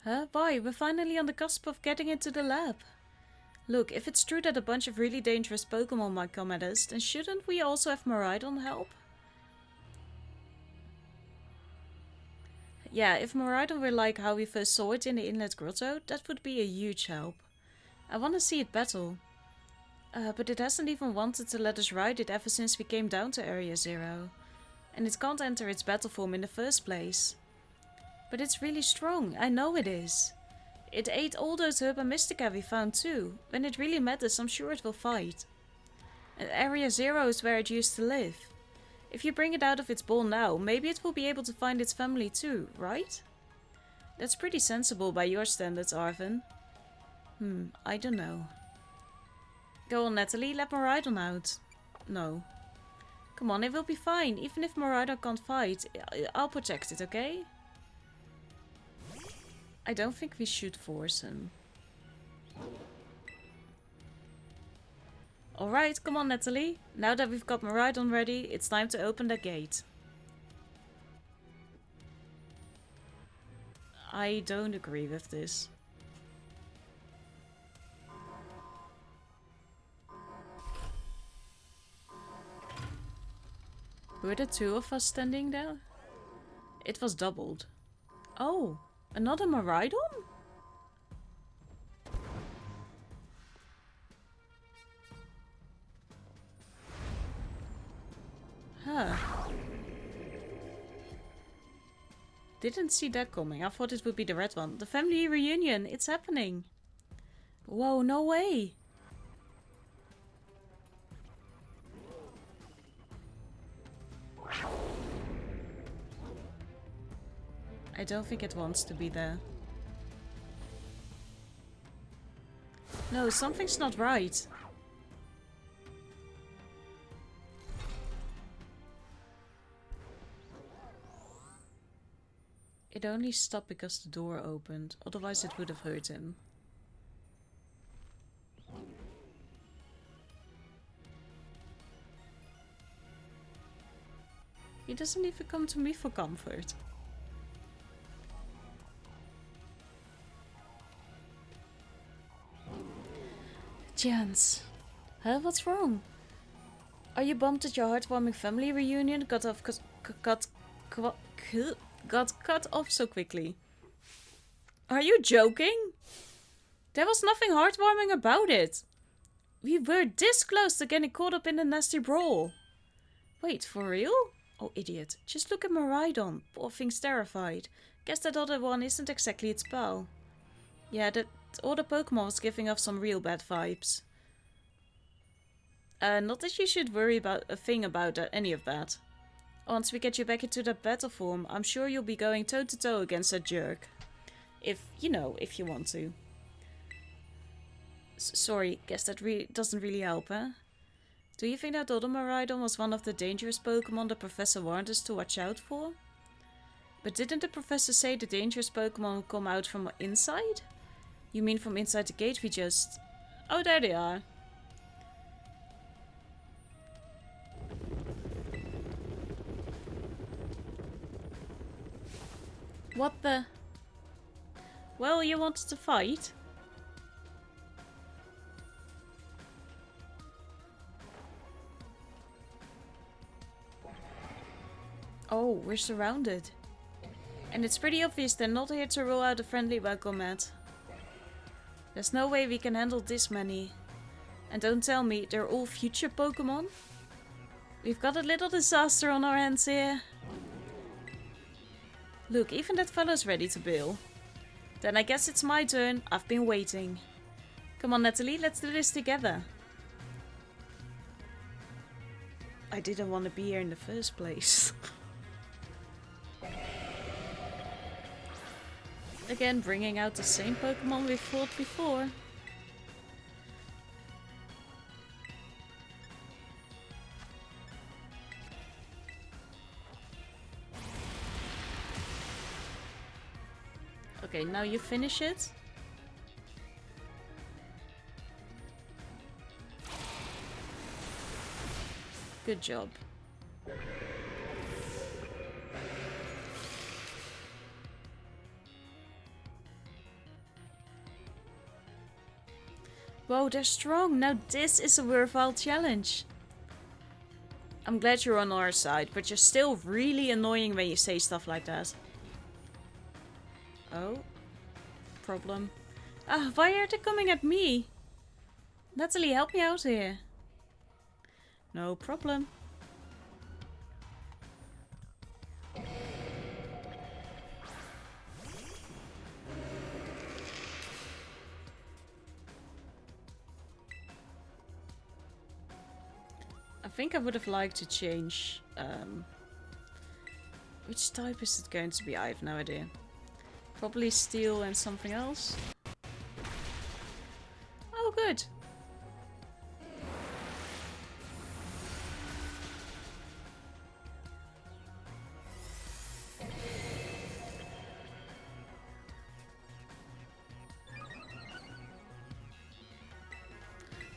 Huh? Why? We're finally on the cusp of getting into the lab. Look, if it's true that a bunch of really dangerous Pokémon might come at us, then shouldn't we also have Miraidon help? Yeah, if Miraidon were like how we first saw it in the Inlet Grotto, that would be a huge help. I want to see it battle. But it hasn't even wanted to let us ride it ever since we came down to Area Zero. And it can't enter its battle form in the first place. But it's really strong, I know it is. It ate all those Herba Mystica we found too. When it really matters, I'm sure it will fight. And Area Zero is where it used to live. If you bring it out of its bowl now, maybe it will be able to find its family too, right? That's pretty sensible by your standards, Arven. I don't know. Go on, Nathalie, let Miraidon out. No. Come on, it will be fine. Even if Miraidon can't fight, I'll protect it, okay? I don't think we should force him. Alright, come on Nathalie. Now that we've got Miraidon ready, it's time to open the gate. I don't agree with this. Were the 2 of us standing there? It was doubled. Oh, another Miraidon? Huh. Didn't see that coming. I thought it would be the red one. The family reunion, it's happening. Whoa, no way. I don't think it wants to be there. No, something's not right. It only stopped because the door opened. Otherwise it would have hurt him. He doesn't even come to me for comfort. Chance. Huh? What's wrong? Are you bummed that your heartwarming family reunion got cut off so quickly? Are you joking? There was nothing heartwarming about it. We were this close to getting caught up in a nasty brawl. Wait, for real? Oh, idiot. Just look at Maridon. Poor thing's terrified. Guess that other one isn't exactly its pal. Yeah, that other Pokemon was giving off some real bad vibes. Not that you should worry about any of that. Once we get you back into that battle form, I'm sure you'll be going toe-to-toe against that jerk. If you want to. Sorry, guess that doesn't really help, huh? Do you think that other Maridon was one of the dangerous Pokemon the Professor warned us to watch out for? But didn't the Professor say the dangerous Pokemon will come out from inside? You mean from inside the gate we just... Oh, there they are. What the... Well, you wanted to fight? Oh, we're surrounded. And it's pretty obvious they're not here to roll out a friendly welcome mat. There's no way we can handle this many. And don't tell me they're all future Pokemon? We've got a little disaster on our hands here. Look, even that fellow's ready to bail. Then I guess it's my turn. I've been waiting. Come on, Nathalie, let's do this together. I didn't want to be here in the first place. Again, bringing out the same Pokemon we fought before. Okay, now you finish it. Good job. Whoa, they're strong. Now this is a worthwhile challenge. I'm glad you're on our side, but you're still really annoying when you say stuff like that. Oh. Problem. Ah, why are they coming at me? Nathalie, help me out here. No problem. I think I would have liked to change, which type is it going to be? I have no idea. Probably steel and something else. Oh, good.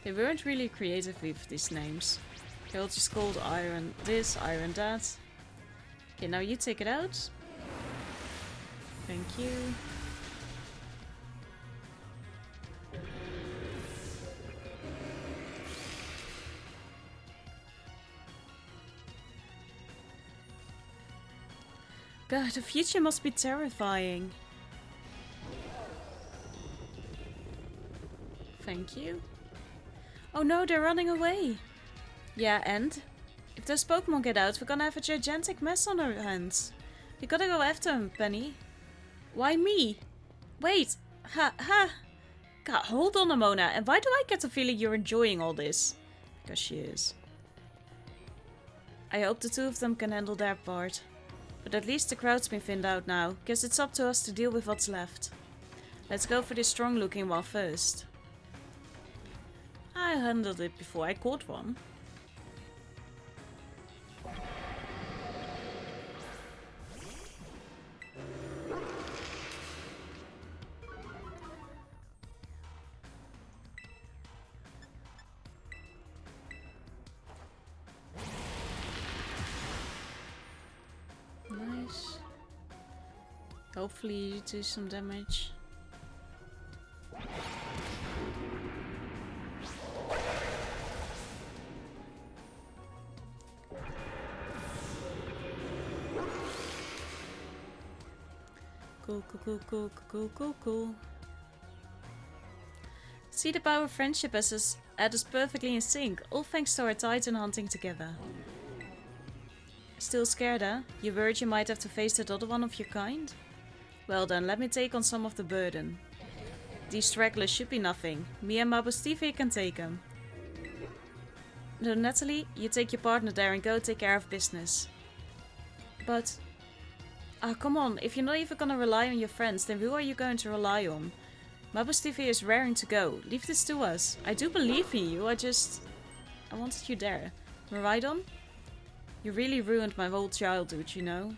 They weren't really creative with these names. They all just called iron this, iron that. Okay, now you take it out. Thank you. God, the future must be terrifying. Thank you. Oh no, they're running away. Yeah, and? If those Pokemon get out, we're gonna have a gigantic mess on our hands. We gotta go after them, Penny. Why me? Wait. Ha. God, hold on, Amona. And why do I get the feeling you're enjoying all this? Because she is. I hope the two of them can handle their part. But at least the crowd's been thinned out now. Guess it's up to us to deal with what's left. Let's go for this strong looking one first. I handled it before. I caught one. Nice. Hopefully you do some damage. Cool. See the power of friendship as us perfectly in sync, all thanks to our Titan hunting together. Still scared, huh? You worried you might have to face that other one of your kind? Well then, let me take on some of the burden. These stragglers should be nothing. Me and Mabo Stevie can take them. No, Nathalie, you take your partner there and go take care of business. But... ah, come on, if you're not even gonna rely on your friends, then who are you going to rely on? Mabo Stevie is raring to go. Leave this to us. I do believe in you, I wanted you there. Maridon? You really ruined my whole childhood, you know?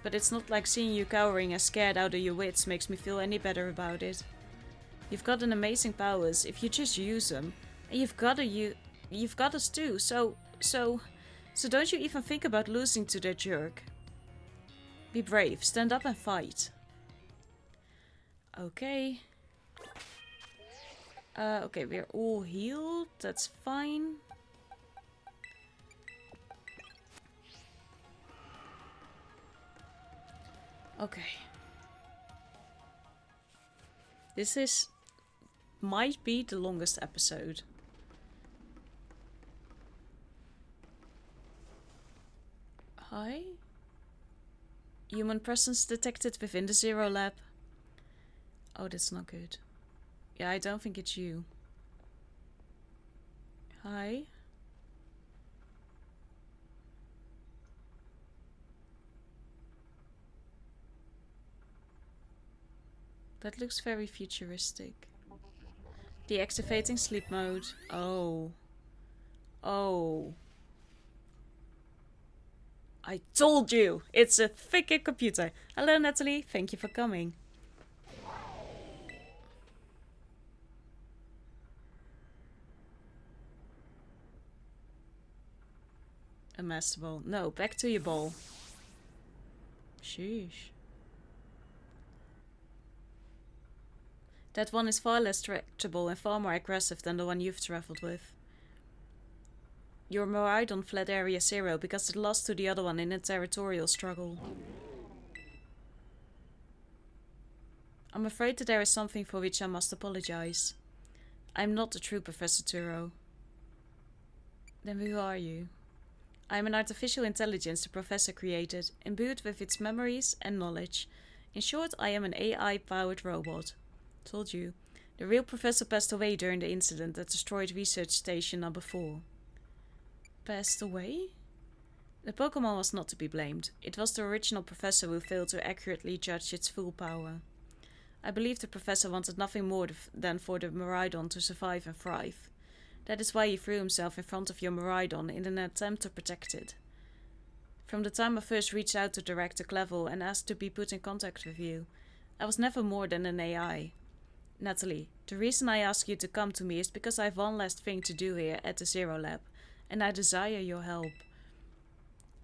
But it's not like seeing you cowering and scared out of your wits makes me feel any better about it. You've got an amazing powers if you just use them. And you've got us too, so don't you even think about losing to that jerk. Be brave, stand up and fight. Okay. Okay, we're all healed, that's fine. Okay. This might be the longest episode. Hi? Human presence detected within the Zero Lab. Oh, that's not good. Yeah, I don't think it's you. Hi? That looks very futuristic. Deactivating sleep mode. Oh. Oh. I told you! It's a freaking computer. Hello, Nathalie. Thank you for coming. A master ball. No, back to your ball. Sheesh. That one is far less tractable and far more aggressive than the one you've traveled with. Your Moridon fled Area 0 because it lost to the other one in a territorial struggle. I'm afraid that there is something for which I must apologize. I'm not the true Professor Turo. Then who are you? I am an artificial intelligence the Professor created, imbued with its memories and knowledge. In short, I am an AI-powered robot. Told you. The real Professor passed away during the incident that destroyed Research Station number 4. Passed away? The Pokémon was not to be blamed. It was the original Professor who failed to accurately judge its full power. I believe the Professor wanted nothing more than for the Miraidon to survive and thrive. That is why he threw himself in front of your Miraidon in an attempt to protect it. From the time I first reached out to Director Clevel and asked to be put in contact with you, I was never more than an AI. Nathalie, the reason I ask you to come to me is because I have one last thing to do here at the Zero Lab, and I desire your help.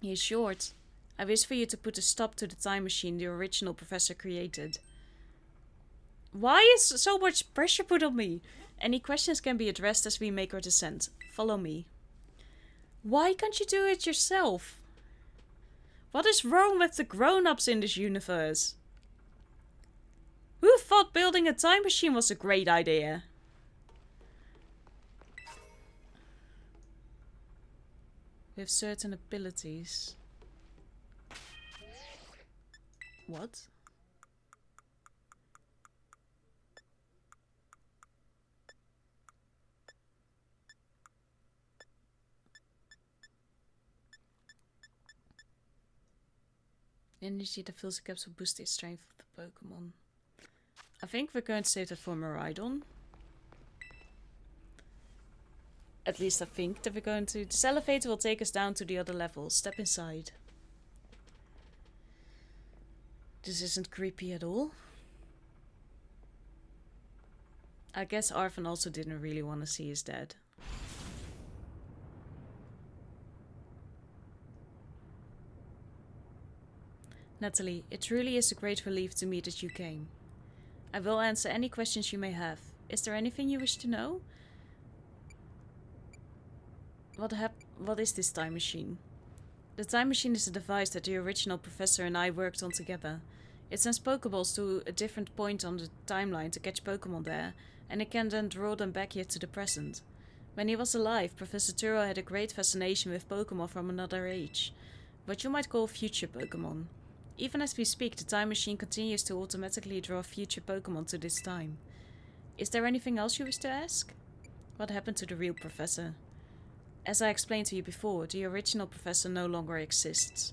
In short, I wish for you to put a stop to the time machine the original Professor created. Why is so much pressure put on me? Any questions can be addressed as we make our descent. Follow me. Why can't you do it yourself? What is wrong with the grown-ups in this universe? Who thought building a time machine was a great idea? With certain abilities. What? Energy that fills a capsule boosts the strength of the Pokémon. I think we're going to save that for Miraidon. At least I think that we're going to. This elevator will take us down to the other level. Step inside. This isn't creepy at all. I guess Arvan also didn't really want to see his dad. Nathalie, it truly is a great relief to me that you came. I will answer any questions you may have. Is there anything you wish to know? What is this time machine? The time machine is a device that the original professor and I worked on together. It sends Pokeballs to a different point on the timeline to catch Pokemon there, and it can then draw them back here to the present. When he was alive, Professor Turo had a great fascination with Pokemon from another age. What you might call future Pokemon. Even as we speak, the time machine continues to automatically draw future Pokemon to this time. Is there anything else you wish to ask? What happened to the real professor? As I explained to you before, the original professor no longer exists.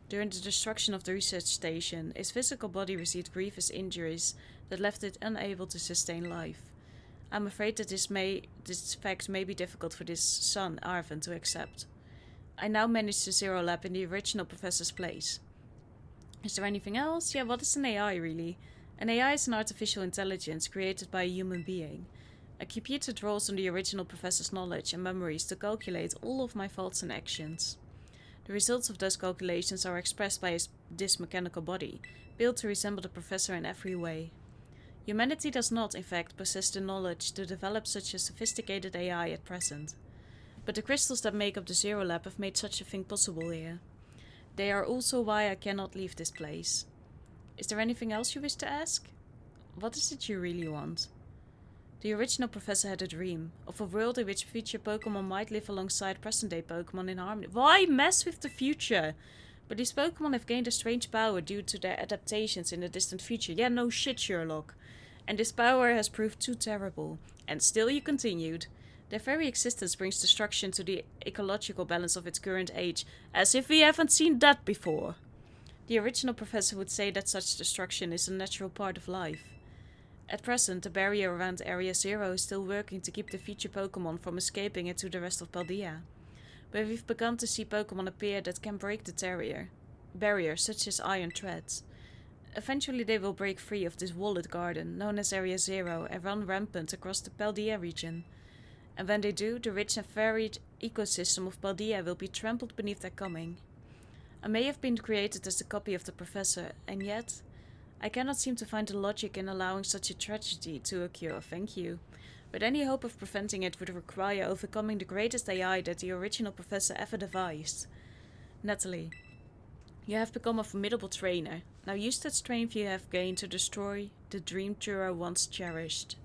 During the destruction of the research station, his physical body received grievous injuries that left it unable to sustain life. I'm afraid that this fact may be difficult for this son, Arvan, to accept. I now manage the Zero Lab in the original professor's place. Is there anything else? Yeah, what is an AI really? An AI is an artificial intelligence created by a human being. A computer draws on the original professor's knowledge and memories to calculate all of my thoughts and actions. The results of those calculations are expressed by this mechanical body, built to resemble the professor in every way. Humanity does not, in fact, possess the knowledge to develop such a sophisticated AI at present. But the crystals that make up the Zero Lab have made such a thing possible here. They are also why I cannot leave this place. Is there anything else you wish to ask? What is it you really want? The original professor had a dream of a world in which future Pokemon might live alongside present-day Pokemon in harmony. Why mess with the future? But these Pokemon have gained a strange power due to their adaptations in the distant future. Yeah, no shit, Sherlock. And this power has proved too terrible. And still you continued. Their very existence brings destruction to the ecological balance of its current age, as if we haven't seen that before. The original professor would say that such destruction is a natural part of life. At present, the barrier around Area Zero is still working to keep the future Pokemon from escaping into the rest of Paldea. But we've begun to see Pokemon appear that can break the barrier, such as Iron Threads. Eventually they will break free of this walled garden, known as Area Zero, and run rampant across the Paldea region. And when they do, the rich and varied ecosystem of Paldea will be trampled beneath their coming. I may have been created as a copy of the professor, and yet I cannot seem to find the logic in allowing such a tragedy to occur, thank you. But any hope of preventing it would require overcoming the greatest AI that the original professor ever devised. Nathalie, you have become a formidable trainer. Now use that strength you have gained to destroy the dream Turo once cherished.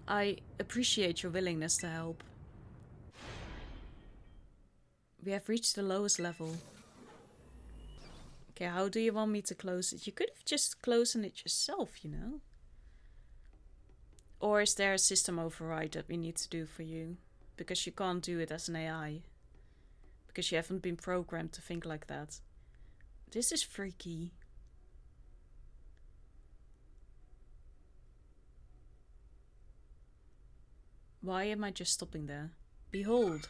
I appreciate your willingness to help. We have reached the lowest level. Okay, how do you want me to close it? You could have just closed it yourself, you know? Or is there a system override that we need to do for you? Because you can't do it as an AI. Because you haven't been programmed to think like that. This is freaky. Why am I just stopping there? Behold.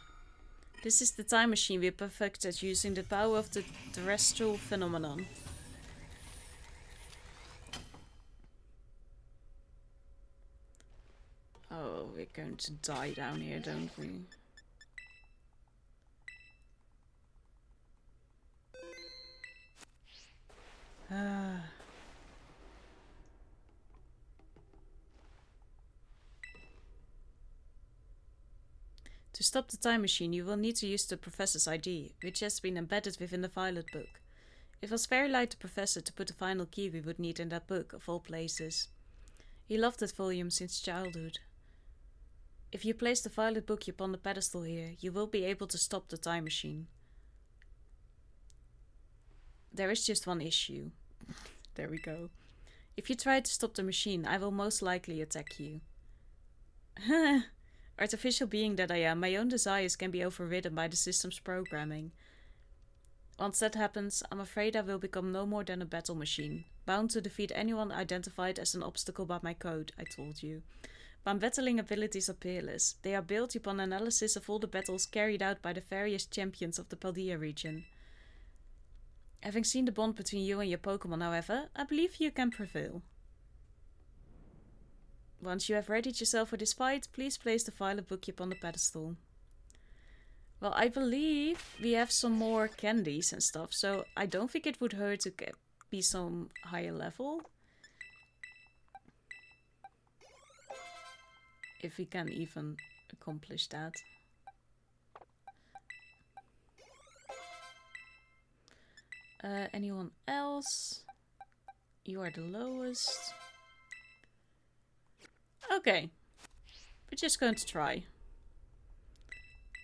This is the time machine we perfected using the power of the terrestrial phenomenon. Oh, we're going to die down here, don't we? To stop the time machine, you will need to use the Professor's ID, which has been embedded within the Violet book. It was very like the Professor to put the final key we would need in that book, of all places. He loved that volume since childhood. If you place the Violet book upon the pedestal here, you will be able to stop the time machine. There is just one issue. There we go. If you try to stop the machine, I will most likely attack you. Artificial being that I am, my own desires can be overridden by the system's programming. Once that happens, I'm afraid I will become no more than a battle machine, bound to defeat anyone identified as an obstacle by my code, I told you. My battling abilities are peerless. They are built upon analysis of all the battles carried out by the various champions of the Paldea region. Having seen the bond between you and your Pokémon, however, I believe you can prevail. Once you have readied yourself for this fight, please place the violet bookey upon the pedestal. Well, I believe we have some more candies and stuff, so I don't think it would hurt to be some higher level. If we can even accomplish that. Anyone else? You are the lowest. Okay. We're just going to try.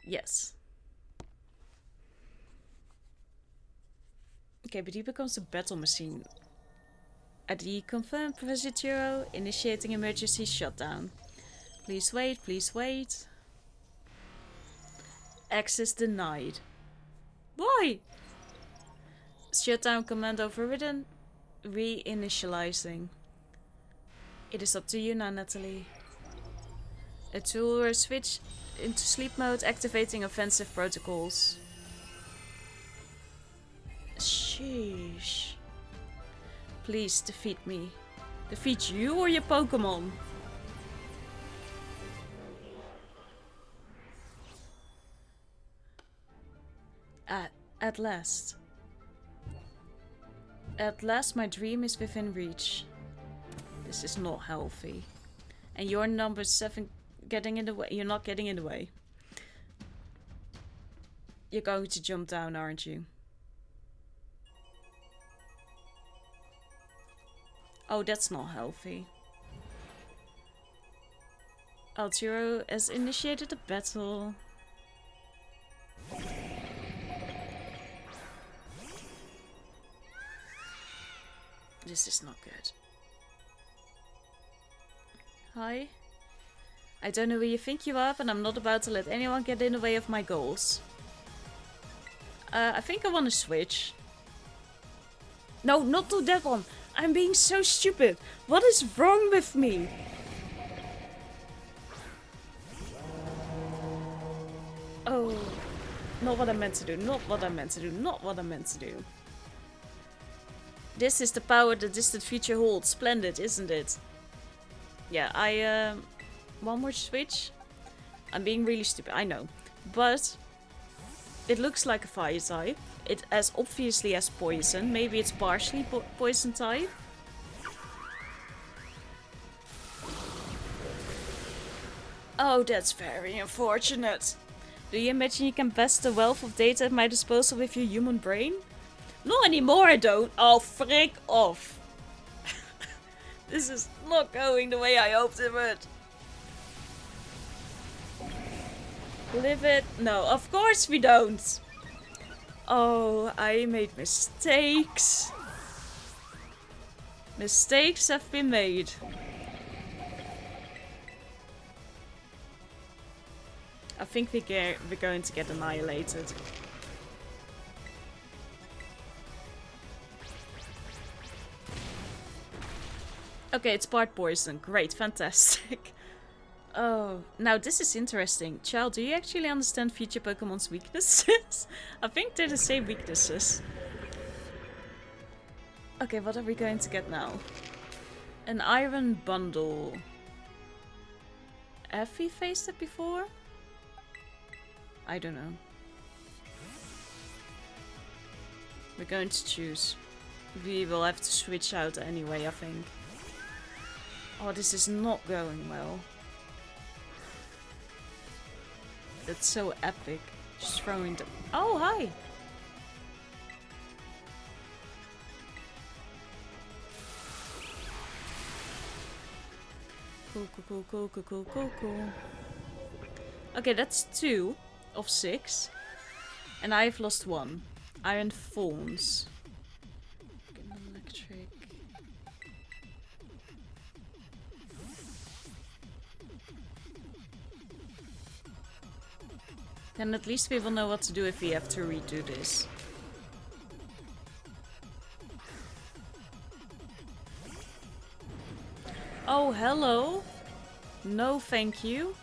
Yes. Okay, but he becomes a battle machine. At the confirmed Professor Turo, initiating emergency shutdown. Please wait, please wait. Access denied. Why? Shutdown command overridden. Reinitializing. It is up to you now, Nathalie. A tool or a switch into sleep mode, activating offensive protocols. Sheesh. Please defeat me. Defeat you or your Pokémon. At last. At last my dream is within reach. This is not healthy. And you're number 7 getting in the way. You're not getting in the way. You're going to jump down, aren't you? Oh, that's not healthy. Altiro has initiated a battle. This is not good. Hi. I don't know where you think you are, but I'm not about to let anyone get in the way of my goals. I think I want to switch. No, not to that one. I'm being so stupid. What is wrong with me? Oh, not what I meant to do. Not what I meant to do. Not what I meant to do. This is the power the distant future holds. Splendid, isn't it? Yeah, one more switch. I'm being really stupid, I know. But it looks like a fire type. It as obviously has poison. Maybe it's partially poison type. Oh, that's very unfortunate. Do you imagine you can best the wealth of data at my disposal with your human brain? Not anymore, I don't. Oh, frick off. This is not going the way I hoped it would. Live it? No, of course we don't. Oh, I made mistakes. Mistakes have been made. I think we're going to get annihilated. Okay, it's part poison. Great, fantastic. Oh, now this is interesting. Child, do you actually understand future Pokemon's weaknesses? I think they're the same weaknesses. Okay, what are we going to get now? An iron bundle. Have we faced it before? I don't know. We're going to choose. We will have to switch out anyway, I think. Oh, this is not going well. That's so epic. Just throwing the... Oh, hi! Cool. Okay, that's 2 of 6. And I've lost 1. Iron Thorns. Electric. Then at least we will know what to do if we have to redo this. Oh, hello. No, thank you.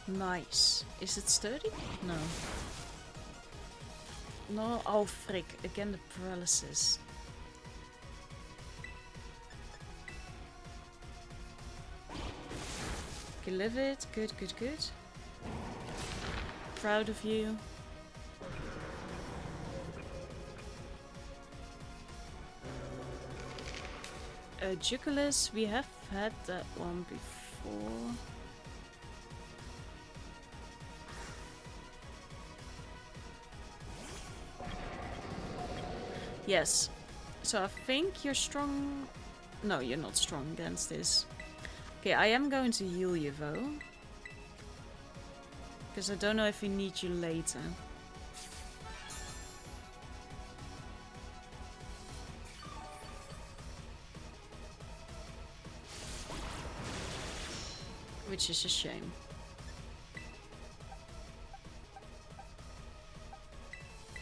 Nice. Is it sturdy? No. No. Oh, frick. Again, the paralysis. Okay, live it. Good, good, good. Proud of you. Juculus, we have had that one before. Yes. So I think you're strong. No, you're not strong against this. Okay, I am going to heal you though. Because I don't know if we need you later. Which is a shame.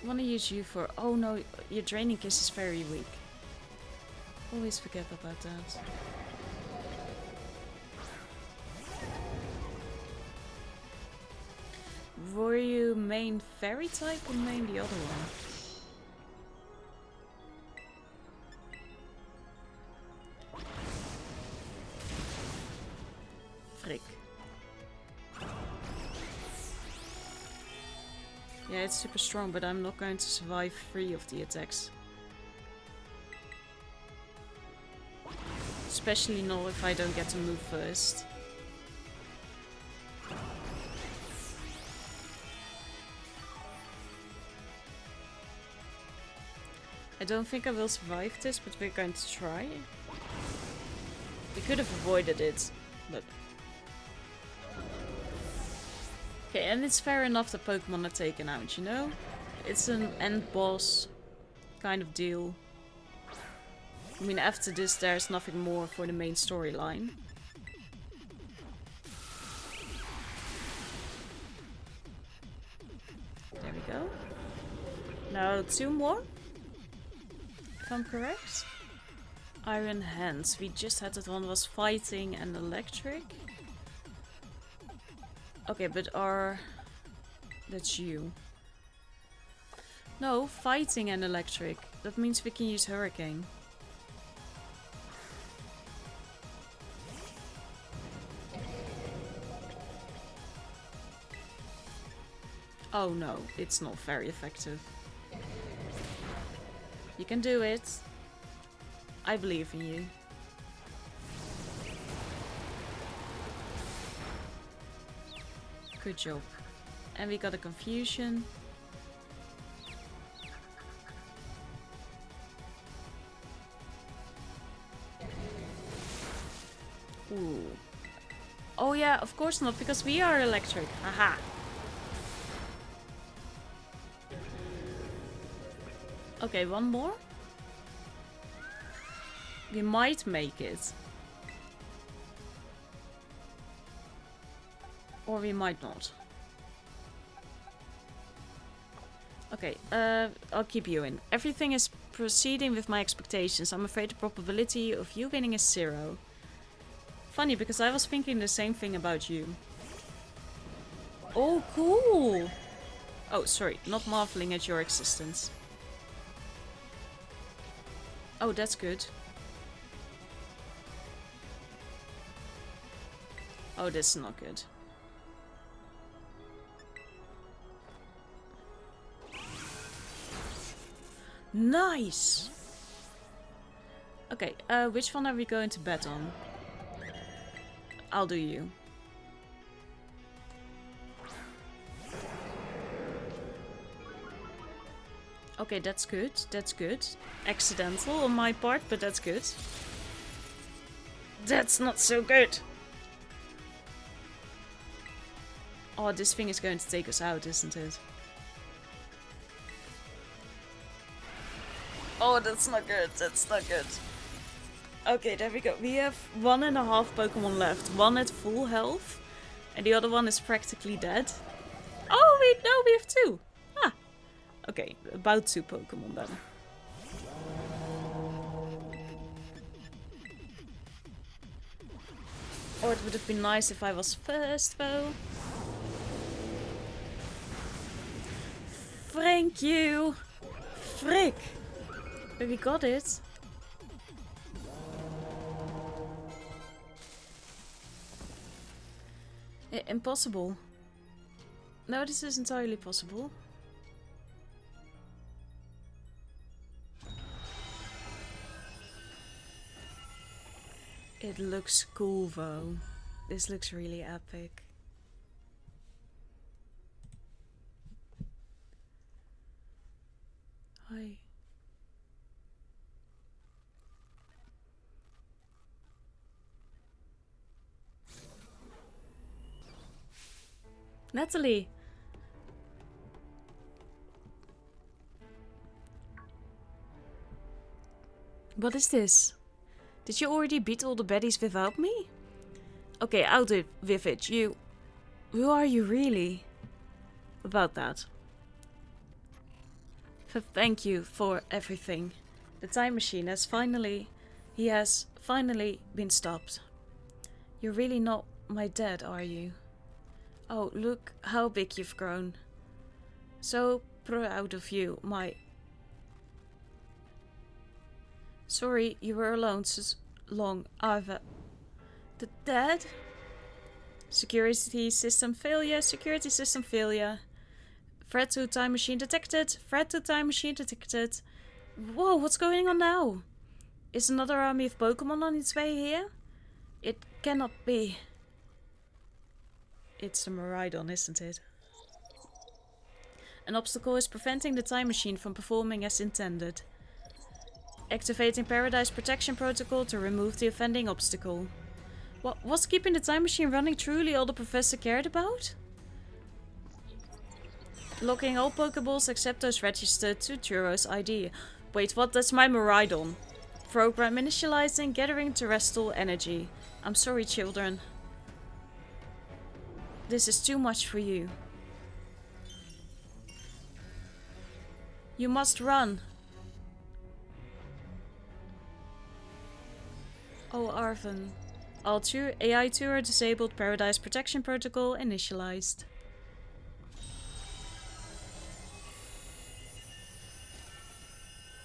I want to use you for... Oh no, your Draining Kiss is very weak. Always forget about that. Were you main fairy type or main the other one? Frick. Yeah, it's super strong, but I'm not going to survive 3 of the attacks. Especially not if I don't get to move first. I don't think I will survive this, but we're going to try. We could have avoided it, but... Okay, and it's fair enough that Pokemon are taken out, you know? It's an end boss kind of deal. I mean, after this there's nothing more for the main storyline. There we go. Now 2 more. If I'm correct. Iron Hands. We just had that one was fighting and electric. Okay, but that's you. No, fighting and electric. That means we can use Hurricane. Oh no, it's not very effective. You can do it. I believe in you. Good job. And we got a confusion. Ooh. Oh yeah, of course not, because we are electric. Haha. Okay, one more. We might make it. Or we might not. Okay, I'll keep you in. Everything is proceeding with my expectations. I'm afraid the probability of you winning is 0. Funny, because I was thinking the same thing about you. Oh, cool! Oh, sorry, not marveling at your existence. Oh, that's good. Oh, that's not good. Nice! Okay, which one are we going to bet on? I'll do you. Okay, that's good. That's good. Accidental on my part, but that's good. That's not so good. Oh, this thing is going to take us out, isn't it? Oh, that's not good. That's not good. Okay, there we go. We have 1.5 Pokemon left. One at full health. And the other one is practically dead. Oh, wait, no, we have 2. Ah. Okay, about 2 Pokemon then. Or it would have been nice if I was first, though. Thank you! Frick! But we got it. Impossible. No, this is entirely possible. It looks cool though. This looks really epic. Hi. Nathalie! What is this? Did you already beat all the baddies without me? Okay, out with it. Who are you really? About that. Thank you for everything. The time machine has finally been stopped. You're really not my dad, are you? Oh, look how big you've grown. So proud of you, my... Sorry, you were alone so long, Ava. The dad? Security system failure, security system failure. Threat to time machine detected, threat to time machine detected. Whoa, what's going on now? Is another army of Pokémon on its way here? It cannot be. It's a Miraidon, isn't it? An obstacle is preventing the time machine from performing as intended. Activating Paradise Protection Protocol to remove the offending obstacle. What's keeping the time machine running truly all the professor cared about? Locking all Pokeballs except those registered to Turo's ID. Wait, what? That's my Miraidon. Program initializing, gathering terrestrial energy. I'm sorry, children. This is too much for you. You must run. Oh, Arven. All AI Tour disabled Paradise Protection Protocol initialized.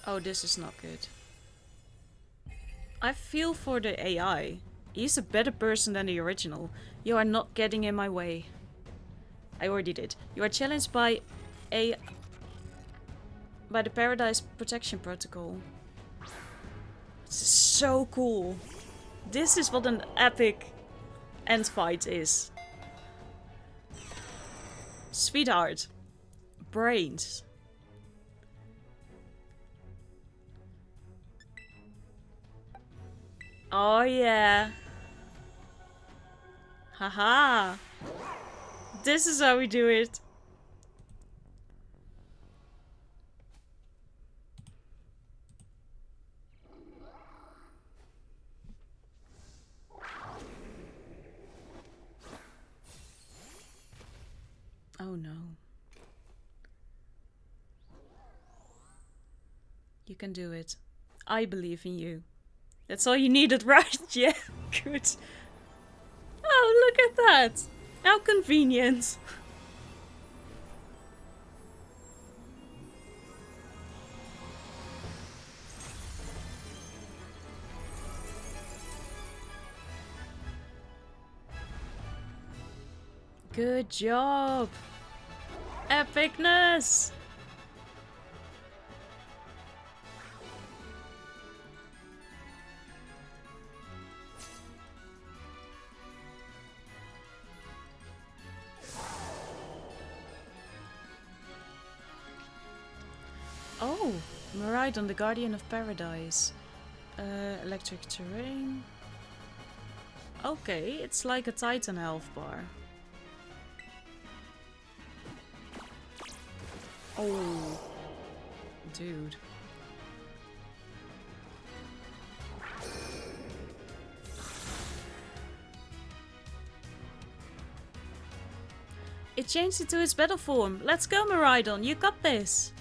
Oh, this is not good. I feel for the AI. He's a better person than the original. You are not getting in my way. I already did. You are challenged by the Paradise Protection Protocol. This is so cool. This is what an epic end fight is. Sweetheart. Brains. Oh yeah. Haha. This is how we do it. Oh no. You can do it. I believe in you. That's all you needed, right? Yeah, good. Oh, look at that. How convenient. Good job. Epicness. Oh, Miraidon, the Guardian of Paradise. Electric terrain. Okay, it's like a Titan health bar. Oh, dude. It changed into its battle form. Let's go, Miraidon. You got this.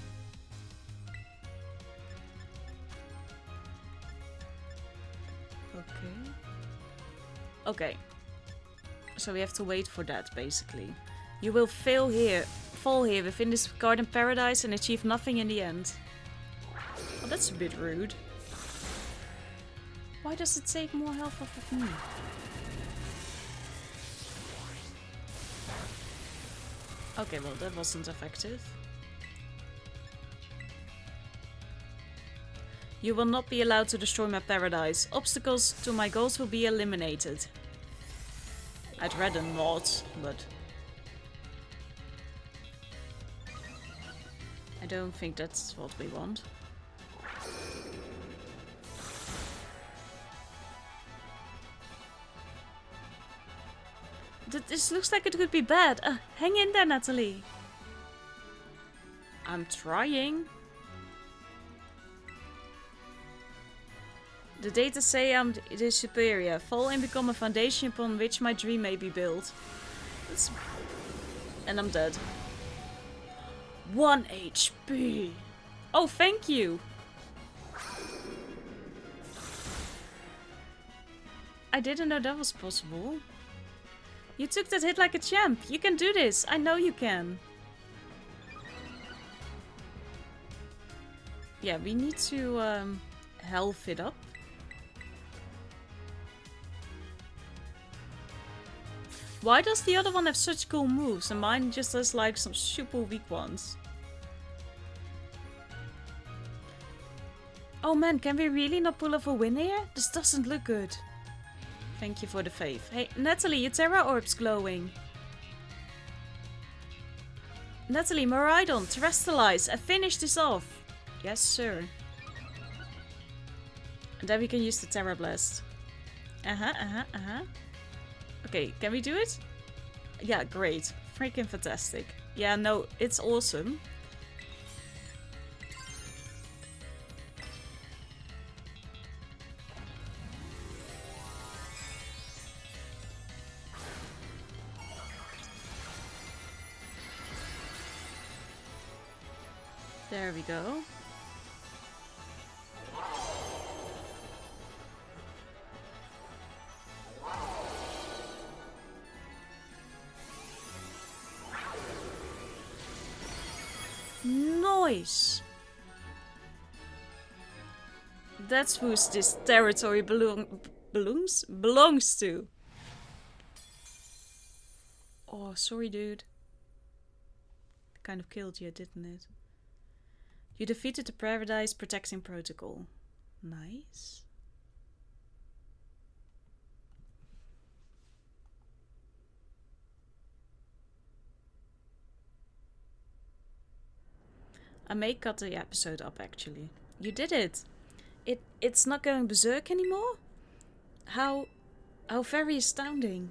Okay. Okay. So we have to wait for that, basically. You will fall here within this garden paradise and achieve nothing in the end. Oh, that's a bit rude. Why does it take more health off of me? Okay, well, that wasn't effective. You will not be allowed to destroy my paradise. Obstacles to my goals will be eliminated. I'd rather not, but... I don't think that's what we want. This looks like it could be bad. Hang in there, Nathalie. I'm trying. The data say I'm the superior. Fall and become a foundation upon which my dream may be built. And I'm dead. 1 HP. Oh, thank you. I didn't know that was possible. You took that hit like a champ. You can do this. I know you can. Yeah, we need to health it up. Why does the other one have such cool moves and mine just has like some super weak ones? Oh man, can we really not pull off a win here? This doesn't look good. Thank you for the faith. Hey, Nathalie, your Terra Orb's glowing. Nathalie, Miraidon, terrastallize. I finished this off. Yes, sir. And then we can use the Terra Blast. Okay, can we do it? Yeah, great. Freaking fantastic. Yeah, no, it's awesome. There we go. Nice! That's who this territory belongs to. Oh, sorry, dude. Kind of killed you, didn't it? You defeated the Paradise Protecting Protocol. Nice. I may cut the episode up, actually. You did it! It's not going berserk anymore? How very astounding.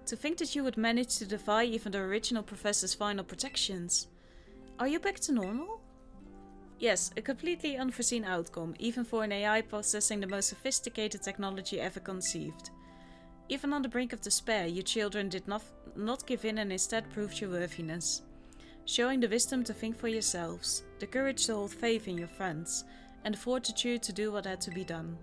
To think that you would manage to defy even the original professor's final protections. Are you back to normal? Yes, a completely unforeseen outcome, even for an AI possessing the most sophisticated technology ever conceived. Even on the brink of despair, you children did not give in and instead proved your worthiness. Showing the wisdom to think for yourselves, the courage to hold faith in your friends, and the fortitude to do what had to be done.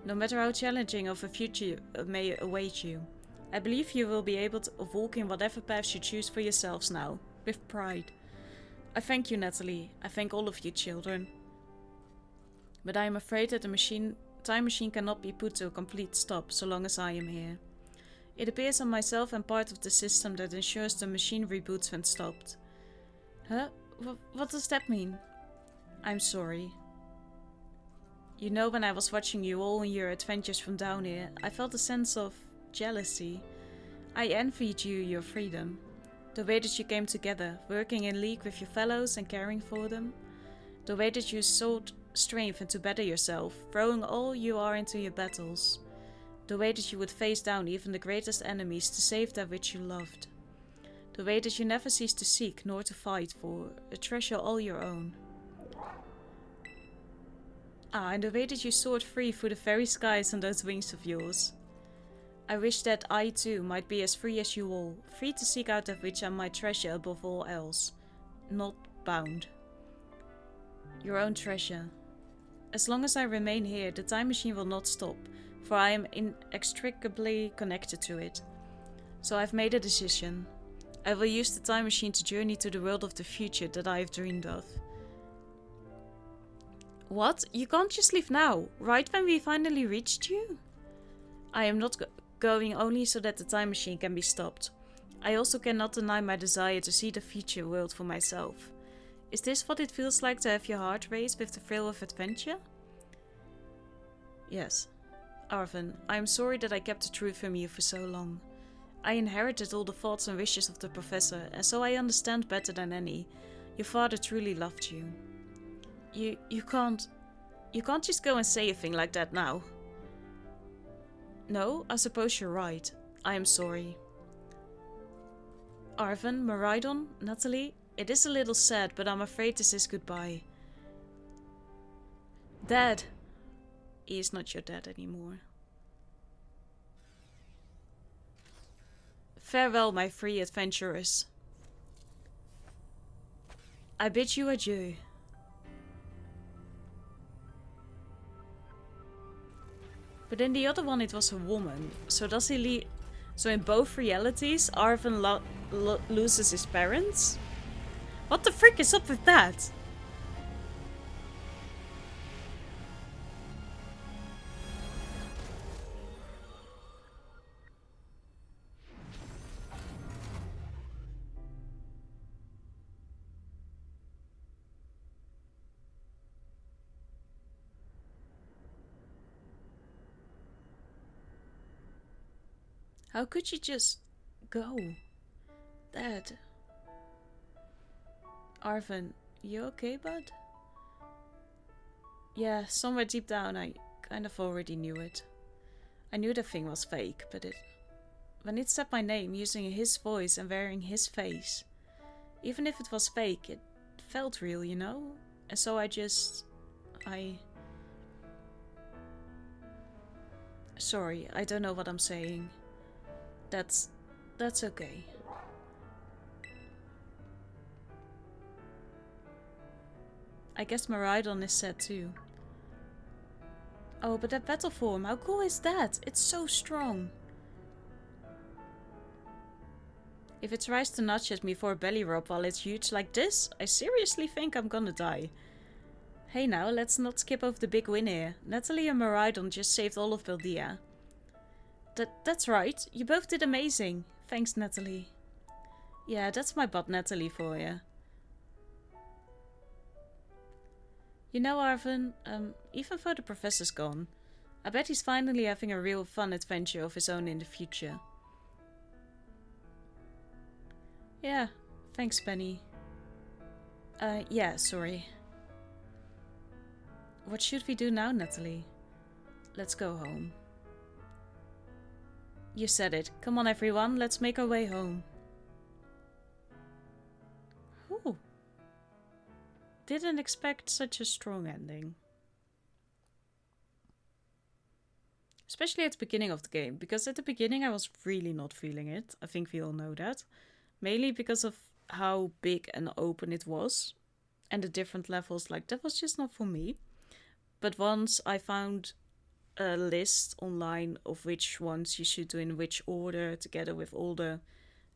No matter how challenging of a future may await you, I believe you will be able to walk in whatever path you choose for yourselves now, with pride. I thank you, Nathalie. I thank all of you children. But I am afraid that the time machine cannot be put to a complete stop so long as I am here. It appears on myself and part of the system that ensures the machine reboots when stopped. Huh? What does that mean? I'm sorry. You know, when I was watching you all in your adventures from down here, I felt a sense of jealousy. I envied you your freedom. The way that you came together, working in league with your fellows and caring for them. The way that you sought strength and to better yourself, throwing all you are into your battles. The way that you would face down even the greatest enemies to save that which you loved. The way that you never cease to seek nor to fight for a treasure all your own. And the way that you soared free through the very skies on those wings of yours. I wish that I too might be as free as you all, free to seek out that which I might treasure above all else, not bound. Your own treasure. As long as I remain here, the time machine will not stop, for I am inextricably connected to it. So I've made a decision. I will use the time machine to journey to the world of the future that I have dreamed of. What? You can't just leave now, right when we finally reached you? I am not going only so that the time machine can be stopped. I also cannot deny my desire to see the future world for myself. Is this what it feels like to have your heart race with the thrill of adventure? Yes. Arvin, I am sorry that I kept the truth from you for so long. I inherited all the thoughts and wishes of the professor, and so I understand better than any. Your father truly loved you. You can't just go and say a thing like that now. No, I suppose you're right. I am sorry. Arvin, Maridon, Nathalie, it is a little sad, but I'm afraid this is goodbye. Dad. He is not your dad anymore. Farewell, my free adventurers. I bid you adieu. But in the other one it was a woman. So does he So in both realities, Arvin loses his parents? What the frick is up with that? How could you just go? Dad. Arvin, you okay, bud? Yeah, somewhere deep down I kind of already knew it. I knew the thing was fake, but when it said my name using his voice and wearing his face, even if it was fake, it felt real, you know? And so Sorry, I don't know what I'm saying. That's okay. I guess Maridon is sad too. Oh, but that battle form, how cool is that? It's so strong. If it tries to nudge at me for a belly rub while it's huge like this, I seriously think I'm gonna die. Hey now, let's not skip over the big win here. Nathalie and Maridon just saved all of Paldea. That's right, you both did amazing. Thanks, Nathalie. Yeah, that's my butt Nathalie for you. You know, Arvin, even though the professor's gone, I bet he's finally having a real fun adventure of his own in the future. Yeah, thanks, Penny. Yeah, sorry. What should we do now, Nathalie? Let's go home. You said it. Come on, everyone, let's make our way home. Ooh. Didn't expect such a strong ending. Especially at the beginning of the game, because at the beginning I was really not feeling it. I think we all know that. Mainly because of how big and open it was. And the different levels, like, that was just not for me. But once I found a list online of which ones you should do in which order, together with all the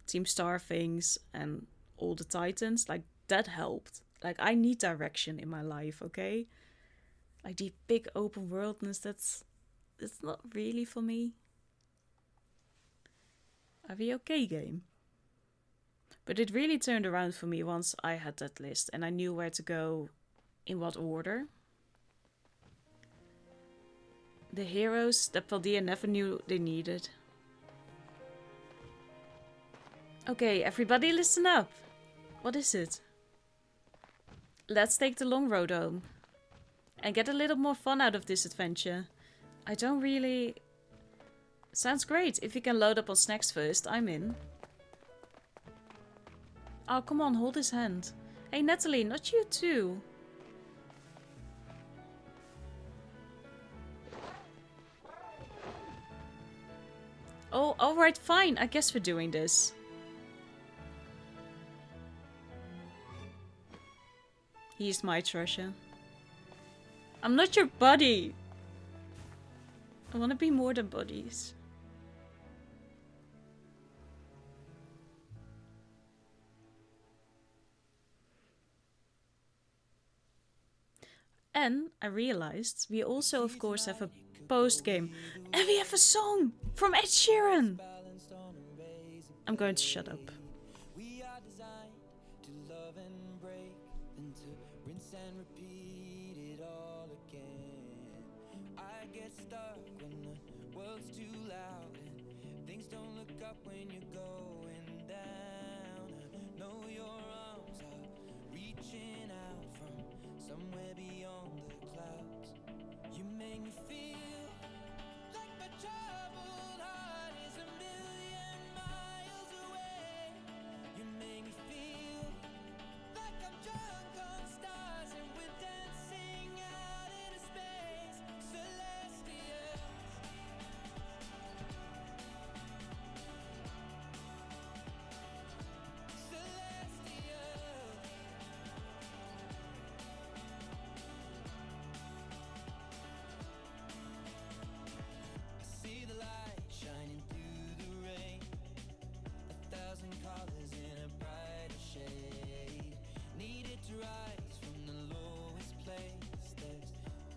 Team Star things and all the Titans, like, that helped. Like, I need direction in my life, okay? Like, the big open worldness, it's not really for me. Are we okay, game? But it really turned around for me once I had that list and I knew where to go in what order. The heroes that Paldea never knew they needed. Okay, everybody listen up. What is it? Let's take the long road home. And get a little more fun out of this adventure. I don't really... Sounds great. If you can load up on snacks first, I'm in. Oh, come on, hold his hand. Hey, Nathalie, not you too. Oh, alright, fine. I guess we're doing this. He's my treasure. I'm not your buddy. I want to be more than buddies. And I realized we also, of course, have a post game. And we have a song from Ed Sheeran. I'm going to shut up. We are designed to love and break, then to rinse and repeat it all again. I get stuck when the world's too loud and things don't look up when you're going down. I know your arms are reaching out from somewhere beyond the clouds. You make me feel like my troubled heart is a million miles away. You make me feel like I'm drunk on stars and we're dancing out into space. Celestial. See the light shining through the rain, 1,000 colors in a brighter shade. Needed to rise from the lowest place. There's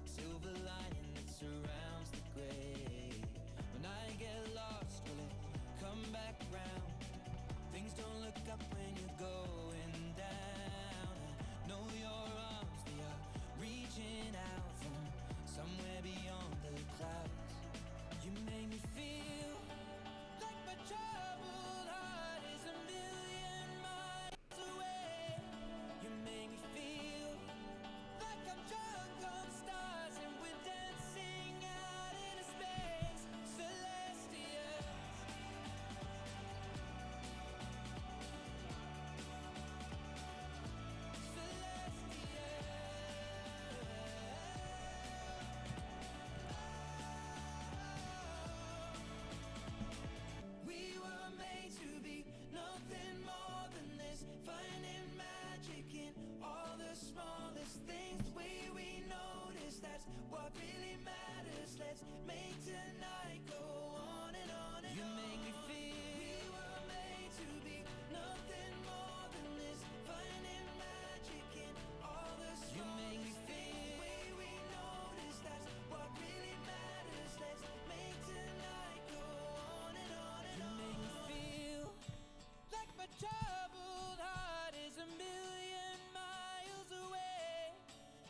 silver lining that surrounds the gray. When I get lost, will it come back round? Things don't look up when you're going down. I know your arms, they are reaching out from somewhere beyond the clouds. You make me feel like my troubled heart is a million miles away. You make me feel like I'm drunk on stars and we're dancing out into space. Celestial. We were made to be nothing more than this, finding magic in all the smallest things. The way we notice, that's what really matters. Let's make tonight go on and on and you on. Make me feel we were made to be nothing more than this, finding magic in all the smallest you make me feel the way we notice, that's what really matters. Let's make tonight go on and on and on. You make me feel like my troubled heart is a million miles away.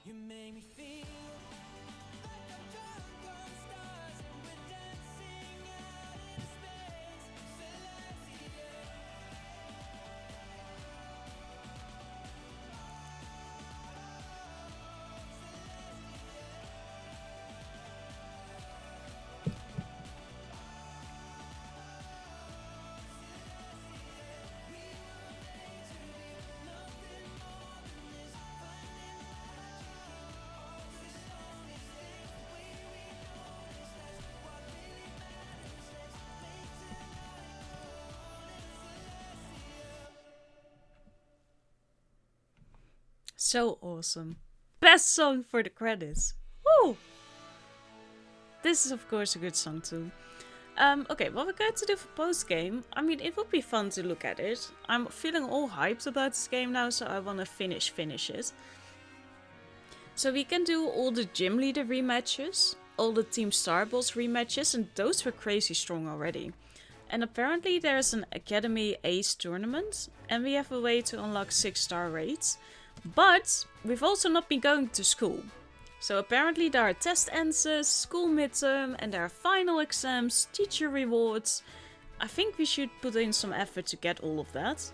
You make me feel like I'm drunk on stars and we're dancing out in space. Celestial. So awesome. Best song for the credits. Woo! This is of course a good song too. Okay, what we're going to do for post game, I mean, it would be fun to look at it. I'm feeling all hyped about this game now, so I want to finish it. So we can do all the gym leader rematches, all the Team Star Boss rematches, and those were crazy strong already. And apparently there's an Academy Ace tournament, and we have a way to unlock 6-star raids. But we've also not been going to school. So apparently there are test answers, school midterm, and there are final exams, teacher rewards. I think we should put in some effort to get all of that.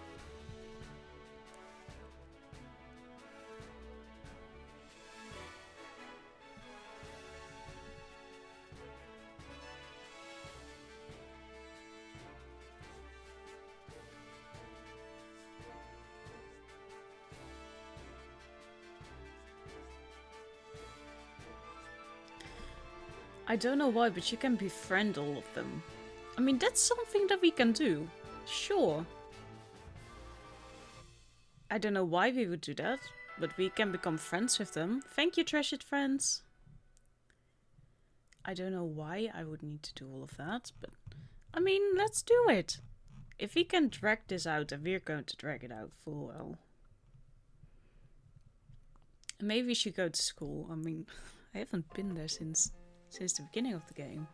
I don't know why, but you can befriend all of them. I mean, that's something that we can do. Sure. I don't know why we would do that, but we can become friends with them. Thank you, treasured friends. I don't know why I would need to do all of that, but I mean, let's do it. If we can drag this out, then we're going to drag it out full well. And maybe we should go to school. I mean, I haven't been there since the beginning of the game.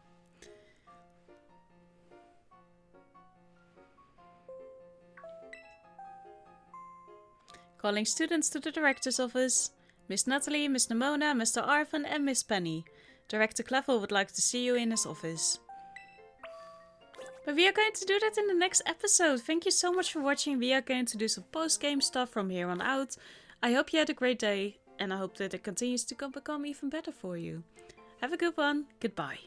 Calling students to the director's office. Miss Nathalie, Miss Nimona, Mr. Arvan and Miss Penny. Director Clevel would like to see you in his office. But we are going to do that in the next episode. Thank you so much for watching. We are going to do some post-game stuff from here on out. I hope you had a great day. And I hope that it continues to become even better for you. Have a good one. Goodbye.